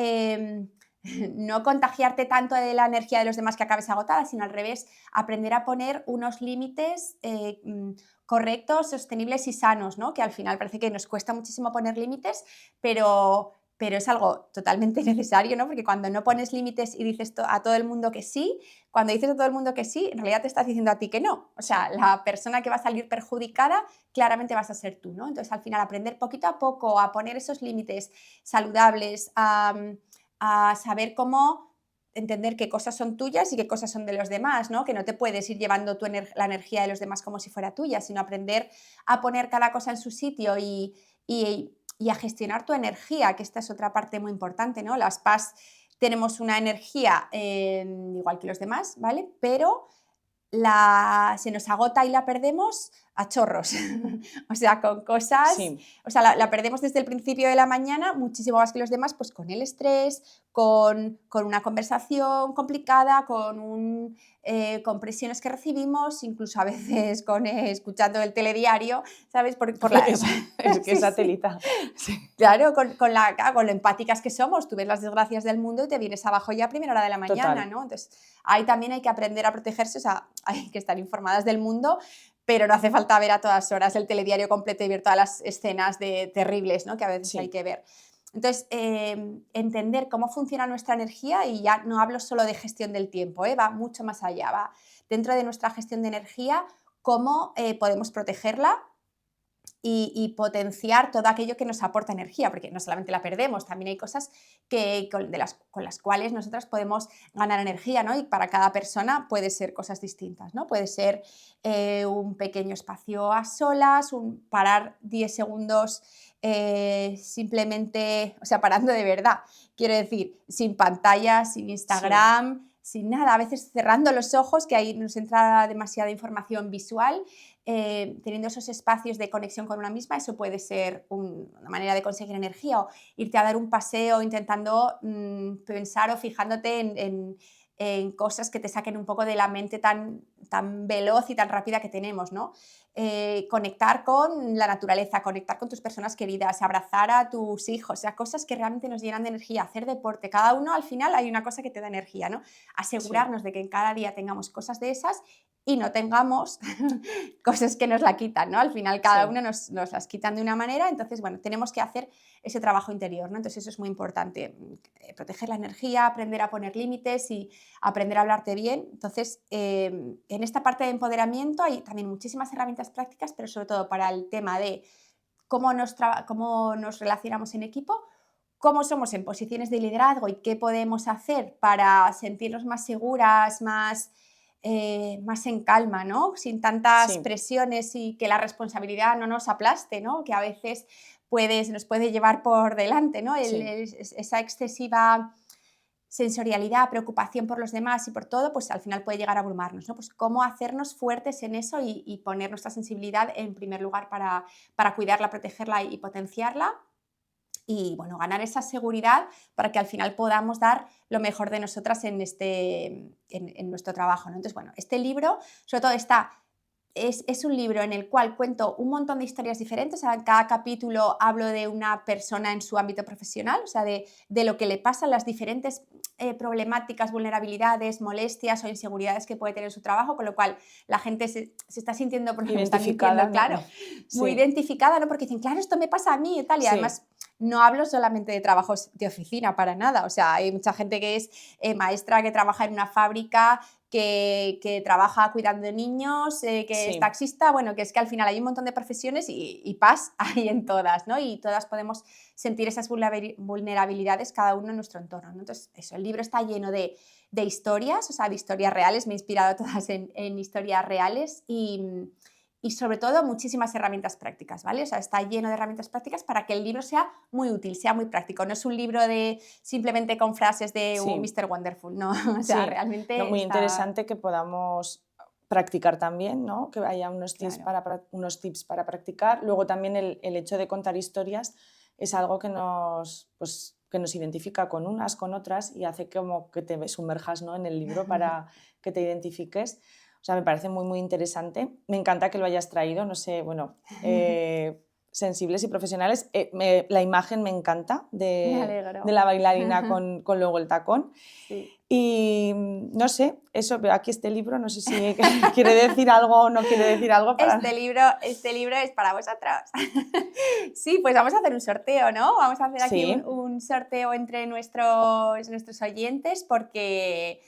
no contagiarte tanto de la energía de los demás que acabes agotada, sino al revés, aprender a poner unos límites correctos, sostenibles y sanos, ¿no? Que al final parece que nos cuesta muchísimo poner límites, pero es algo totalmente necesario, ¿no? Porque cuando no pones límites y dices a todo el mundo que sí, cuando dices a todo el mundo que sí, en realidad te estás diciendo a ti que no. O sea, la persona que va a salir perjudicada claramente vas a ser tú, ¿no? Entonces, al final, aprender poquito a poco a poner esos límites saludables, a saber cómo entender qué cosas son tuyas y qué cosas son de los demás, ¿no? Que no te puedes ir llevando la energía de los demás como si fuera tuya, sino aprender a poner cada cosa en su sitio y a gestionar tu energía, que esta es otra parte muy importante, ¿no? Las PAS tenemos una energía igual que los demás, ¿vale? Pero se nos agota y la perdemos a chorros. O sea, con cosas, Sí. o sea, la perdemos desde el principio de la mañana, muchísimo más que los demás, pues con el estrés, con una conversación complicada, con presiones que recibimos, incluso a veces escuchando el telediario, ¿sabes? Es que Sí, esa sí. telita. Sí. Claro, con lo empáticas que somos, tú ves las desgracias del mundo y te vienes abajo ya a primera hora de la mañana, Total. ¿no? Entonces, ahí también hay que aprender a protegerse, o sea, hay que estar informadas del mundo, pero no hace falta ver a todas horas el telediario completo y ver todas las escenas terribles, ¿no? Que a veces hay Sí. que ver. Entonces, entender cómo funciona nuestra energía, y ya no hablo solo de gestión del tiempo, va mucho más allá, va dentro de nuestra gestión de energía, cómo podemos protegerla y potenciar todo aquello que nos aporta energía, porque no solamente la perdemos, también hay cosas con las cuales nosotras podemos ganar energía, ¿no? Y para cada persona puede ser cosas distintas, ¿no? Puede ser un pequeño espacio a solas, parar 10 segundos simplemente, o sea, parando de verdad, quiero decir, sin pantalla, sin Instagram, sin nada, a veces cerrando los ojos, que ahí nos entra demasiada información visual. Teniendo esos espacios de conexión con una misma, eso puede ser una manera de conseguir energía, o irte a dar un paseo intentando pensar o fijándote en cosas que te saquen un poco de la mente tan veloz y tan rápida que tenemos, ¿no? Conectar con la naturaleza, conectar con tus personas queridas, abrazar a tus hijos, o sea, cosas que realmente nos llenan de energía, hacer deporte, cada uno al final hay una cosa que te da energía, ¿no? Asegurarnos de que en cada día tengamos cosas de esas y no tengamos cosas que nos la quitan, ¿no? Al final cada uno nos las quitan de una manera, entonces, bueno, tenemos que hacer ese trabajo interior, ¿no? Entonces eso es muy importante, proteger la energía, aprender a poner límites y aprender a hablarte bien. Entonces, en esta parte de empoderamiento hay también muchísimas herramientas prácticas, pero sobre todo para el tema de cómo nos relacionamos en equipo, cómo somos en posiciones de liderazgo y qué podemos hacer para sentirnos más seguras, más en calma, ¿no? Sin tantas Sí. presiones y que la responsabilidad no nos aplaste, ¿no? Que a veces nos puede llevar por delante, ¿no? Sí. Esa excesiva sensorialidad, preocupación por los demás y por todo, pues al final puede llegar a abrumarnos, ¿no? Pues cómo hacernos fuertes en eso y poner nuestra sensibilidad en primer lugar para cuidarla, protegerla y potenciarla. Y bueno, ganar esa seguridad para que al final podamos dar lo mejor de nosotras en nuestro trabajo, ¿no? Entonces, bueno, este libro sobre todo es un libro en el cual cuento un montón de historias diferentes. O sea, en cada capítulo hablo de una persona en su ámbito profesional, o sea, de lo que le pasa, las diferentes problemáticas, vulnerabilidades, molestias o inseguridades que puede tener en su trabajo, con lo cual la gente se está sintiendo, por lo que me están Identificada, diciendo, ¿no? claro, muy Sí. identificada, ¿no? Porque dicen, claro, esto me pasa a mí y tal, y Sí. además no hablo solamente de trabajos de oficina para nada, o sea, hay mucha gente que es maestra, que trabaja en una fábrica, que trabaja cuidando de niños, que es Sí. taxista, bueno, que es que al final hay un montón de profesiones y paz hay en todas, ¿no? Y todas podemos sentir esas vulnerabilidades cada uno en nuestro entorno, ¿no? Entonces, eso, el libro está lleno de historias, o sea, de historias reales, me he inspirado todas en historias reales y sobre todo muchísimas herramientas prácticas, ¿vale? O sea, está lleno de herramientas prácticas para que el libro sea muy útil, sea muy práctico. No es un libro de simplemente con frases de Sí. Mr. Wonderful, no, o sea, Sí. realmente No, muy está... interesante que podamos practicar también, ¿no? Que haya unos tips, Claro. unos tips para practicar. Luego también el hecho de contar historias es algo que que nos identifica con unas, con otras y hace como que te sumerjas, ¿no? en el libro para que te identifiques. O sea, me parece muy, muy interesante. Me encanta que lo hayas traído, no sé, bueno, sensibles y profesionales. La imagen me encanta Me de alegro. la bailarina con luego el tacón. Sí. Y no sé, eso, veo aquí este libro, no sé si quiere decir algo o no quiere decir algo. Este libro es para vosotros. Sí, pues vamos a hacer un sorteo, ¿no? Vamos a hacer aquí Sí, un sorteo entre nuestros oyentes porque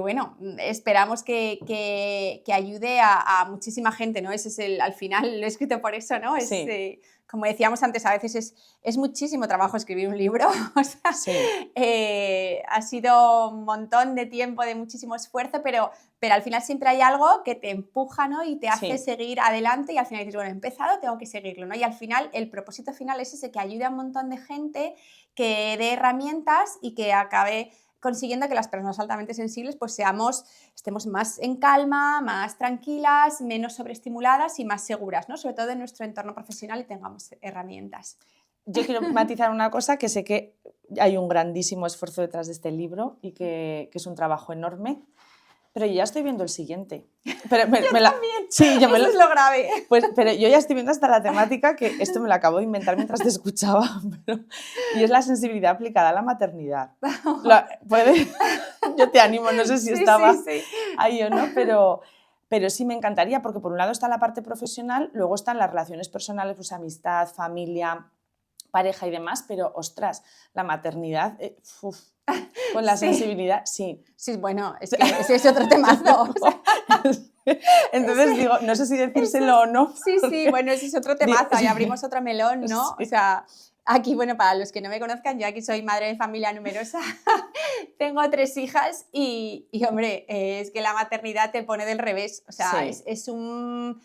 bueno, esperamos que ayude a muchísima gente, ¿no? Ese es al final lo he escrito por eso, ¿no? sí, Como decíamos antes, a veces es muchísimo trabajo escribir un libro, o sea, sí, ha sido un montón de tiempo, de muchísimo esfuerzo, pero al final siempre hay algo que te empuja, ¿no? Y te hace sí, seguir adelante y al final dices, bueno, he empezado, tengo que seguirlo, ¿no? Y al final el propósito final es ese, que ayude a un montón de gente, que dé herramientas y que acabe consiguiendo que las personas altamente sensibles pues estemos más en calma, más tranquilas, menos sobreestimuladas y más seguras, ¿no? Sobre todo en nuestro entorno profesional y tengamos herramientas. Yo quiero matizar una cosa, que sé que hay un grandísimo esfuerzo detrás de este libro y que es un trabajo enorme, pero yo ya estoy viendo el siguiente. Pero Yo también, sí, yo eso es lo grave. Pues, pero yo ya estoy viendo hasta la temática, que esto me lo acabo de inventar mientras te escuchaba, y es la sensibilidad aplicada a la maternidad. Yo te animo, no sé si estaba ahí o no, pero sí me encantaría, porque por un lado está la parte profesional, luego están las relaciones personales, pues amistad, familia, pareja y demás, pero ostras, la maternidad, con la sensibilidad, sí. Sí, bueno, es que ese es otro temazo. Entonces digo, no sé si decírselo o no. Sí, bueno, ese es otro temazo y abrimos otro melón, ¿no? Sí. O sea, aquí, bueno, para los que no me conozcan, yo aquí soy madre de familia numerosa, tengo 3 hijas y hombre, es que la maternidad te pone del revés, o sea, Sí. es un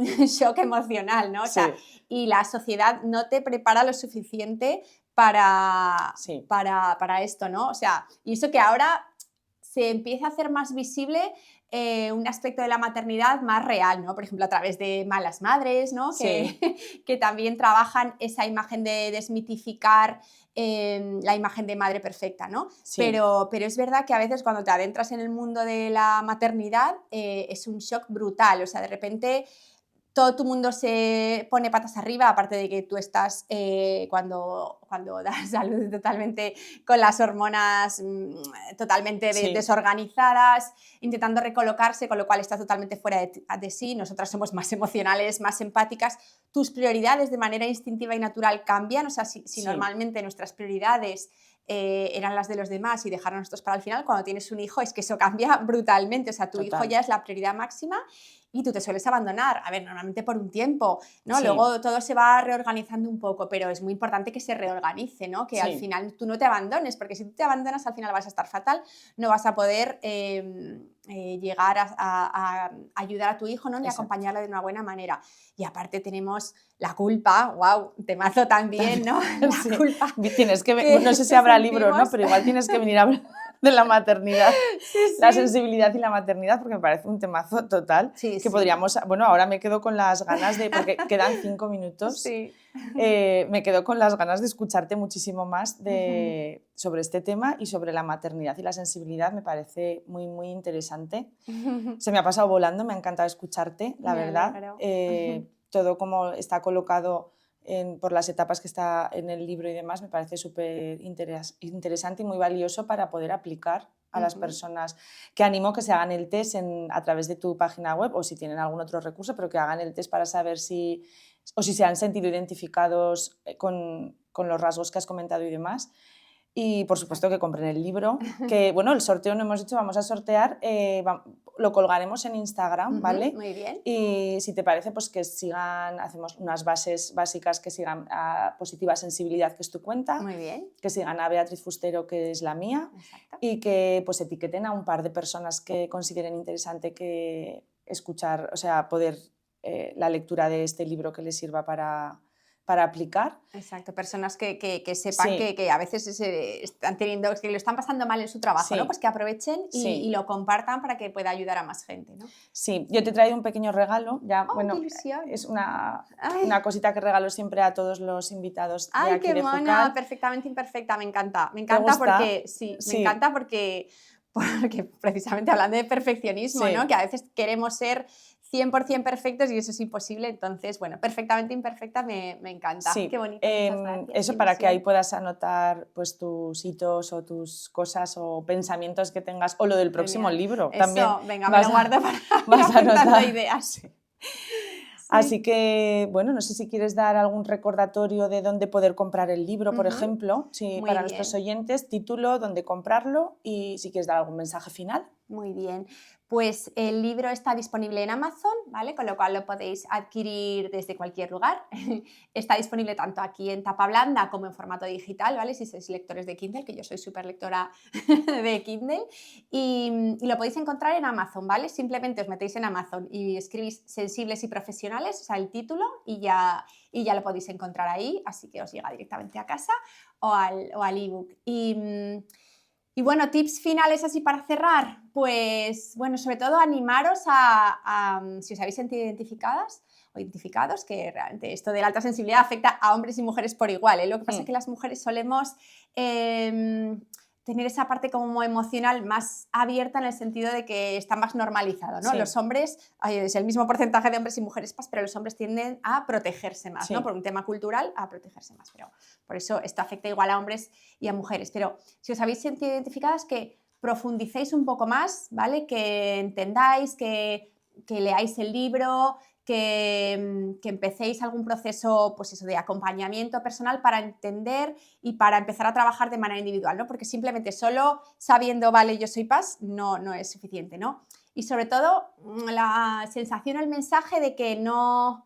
shock emocional, ¿no? O sea, y la sociedad no te prepara lo suficiente para esto, ¿no? O sea, y eso que ahora se empieza a hacer más visible un aspecto de la maternidad más real, ¿no? Por ejemplo, a través de Malas Madres, ¿no? Sí. Que también trabajan esa imagen de desmitificar la imagen de madre perfecta, ¿no? Sí. Pero es verdad que a veces cuando te adentras en el mundo de la maternidad es un shock brutal, o sea, de repente todo tu mundo se pone patas arriba, aparte de que tú estás cuando das a luz totalmente con las hormonas totalmente desorganizadas, intentando recolocarse, con lo cual estás totalmente fuera de sí. Nosotras somos más emocionales, más empáticas. Tus prioridades de manera instintiva y natural cambian, o sea, si normalmente nuestras prioridades eran las de los demás y dejar a nosotros para el final, cuando tienes un hijo es que eso cambia brutalmente, o sea, tu hijo ya es la prioridad máxima y tú te sueles abandonar, a ver, normalmente por un tiempo, ¿no? Sí. Luego todo se va reorganizando un poco, pero es muy importante que se reorganice, ¿no? Que al final tú no te abandones, porque si tú te abandonas al final vas a estar fatal, no vas a poder llegar a ayudar a tu hijo, ¿no? Ni acompañarlo de una buena manera. Y aparte tenemos la culpa, wow, temazo también, ¿no? La culpa. Tienes que no sé si habrá libro, ¿no? Pero igual tienes que venir a hablar de la maternidad, la sensibilidad y la maternidad, porque me parece un temazo total, que podríamos, bueno, ahora me quedo con las ganas de, porque quedan 5 minutos, me quedo con las ganas de escucharte muchísimo más sobre este tema y sobre la maternidad y la sensibilidad, me parece muy, muy interesante. Se me ha pasado volando, me ha encantado escucharte, la verdad. Todo como está colocado por las etapas que está en el libro y demás, me parece súper interesante y muy valioso para poder aplicar a las personas, que animo que se hagan el test a través de tu página web o si tienen algún otro recurso, pero que hagan el test para saber si se han sentido identificados con los rasgos que has comentado y demás. Y por supuesto que compren el libro, que bueno, el sorteo no hemos hecho, vamos a sortear, lo colgaremos en Instagram, ¿vale? Muy bien. Y si te parece, pues que sigan, hacemos unas bases básicas, que sigan a Positiva Sensibilidad, que es tu cuenta. Muy bien. Que sigan a Beatriz Fustero, que es la mía. Exacto. Y que pues etiqueten a un par de personas que consideren interesante que escuchar, o sea, poder la lectura de este libro que les sirva para aplicar. Exacto, personas que sepan que a veces están teniendo, que lo están pasando mal en su trabajo, ¿no? Pues que aprovechen y lo compartan para que pueda ayudar a más gente, ¿no? Sí, yo te he traído un pequeño regalo, ya, bueno, qué ilusión. Es una cosita que regalo siempre a todos los invitados de ¡Ay, aquí qué de mona! Jucal. Perfectamente imperfecta, me encanta. Me ¿Te encanta gusta? porque, me encanta porque precisamente hablando de perfeccionismo, ¿no? Que a veces queremos ser 100% perfectos y eso es imposible, entonces, bueno, perfectamente imperfecta me encanta. Sí, qué bonito, muchas gracias. Eso para que ahí puedas anotar pues, tus hitos o tus cosas o pensamientos que tengas, o lo del próximo libro. Eso, también venga, me lo guardo para ir apuntando ideas. Sí. Así que, bueno, no sé si quieres dar algún recordatorio de dónde poder comprar el libro, por ejemplo, para nuestros oyentes, título, dónde comprarlo y si quieres dar algún mensaje final. Muy bien, pues el libro está disponible en Amazon, ¿vale? Con lo cual lo podéis adquirir desde cualquier lugar. Está disponible tanto aquí en tapa blanda como en formato digital, ¿vale? Si sois lectores de Kindle, que yo soy súper lectora de Kindle. Y lo podéis encontrar en Amazon, ¿vale? Simplemente os metéis en Amazon y escribís Sensibles y Profesionales, o sea, el título, y ya lo podéis encontrar ahí, así que os llega directamente a casa o al ebook. Y bueno, tips finales así para cerrar, pues bueno, sobre todo animaros si os habéis sentido identificadas o identificados, que realmente esto de la alta sensibilidad afecta a hombres y mujeres por igual, ¿eh? Lo que pasa es que las mujeres solemos tener esa parte como emocional más abierta en el sentido de que está más normalizado, ¿no? Sí. Los hombres, es el mismo porcentaje de hombres y mujeres, pero los hombres tienden a protegerse más, Sí. ¿no? Por un tema cultural, a protegerse más, pero por eso esto afecta igual a hombres y a mujeres. Pero si os habéis sentido identificadas, que profundicéis un poco más, ¿vale? Que entendáis, que leáis el libro, que empecéis algún proceso, pues eso, de acompañamiento personal para entender y para empezar a trabajar de manera individual, ¿no? Porque simplemente solo sabiendo, vale, yo soy Paz, no es suficiente, ¿no? Y sobre todo la sensación, el mensaje de que no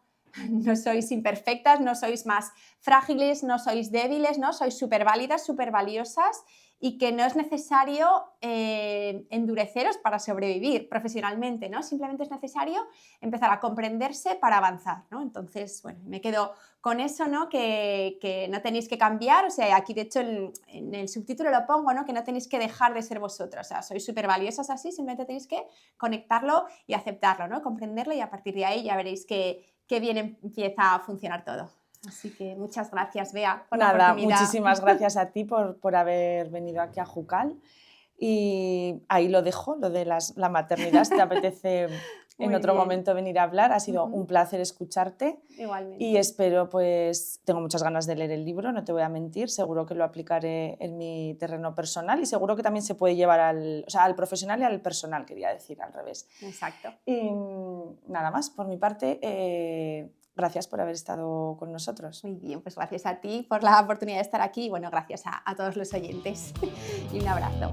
sois imperfectas, no sois más frágiles, no sois débiles, ¿no? Sois súper válidas, súper valiosas, y que no es necesario endureceros para sobrevivir profesionalmente, ¿no? Simplemente es necesario empezar a comprenderse para avanzar, ¿no? Entonces, bueno, me quedo con eso, ¿no? Que no tenéis que cambiar, o sea, aquí de hecho en el subtítulo lo pongo, ¿no? Que no tenéis que dejar de ser vosotras, o sea, sois súper valiosas así, simplemente tenéis que conectarlo y aceptarlo, ¿no? Comprenderlo, y a partir de ahí ya veréis que bien empieza a funcionar todo. Así que muchas gracias, Bea, por la oportunidad. Muchísimas gracias a ti por haber venido aquí a Jucal. Y ahí lo dejo, lo de la maternidad. Si te apetece en otro momento venir a hablar, ha sido un placer escucharte. Igualmente. Y espero, pues, tengo muchas ganas de leer el libro, no te voy a mentir, seguro que lo aplicaré en mi terreno personal y seguro que también se puede llevar al profesional y al personal, quería decir, al revés. Exacto. Y nada más, por mi parte, gracias por haber estado con nosotros. Muy bien, pues gracias a ti por la oportunidad de estar aquí y bueno, gracias a todos los oyentes y un abrazo.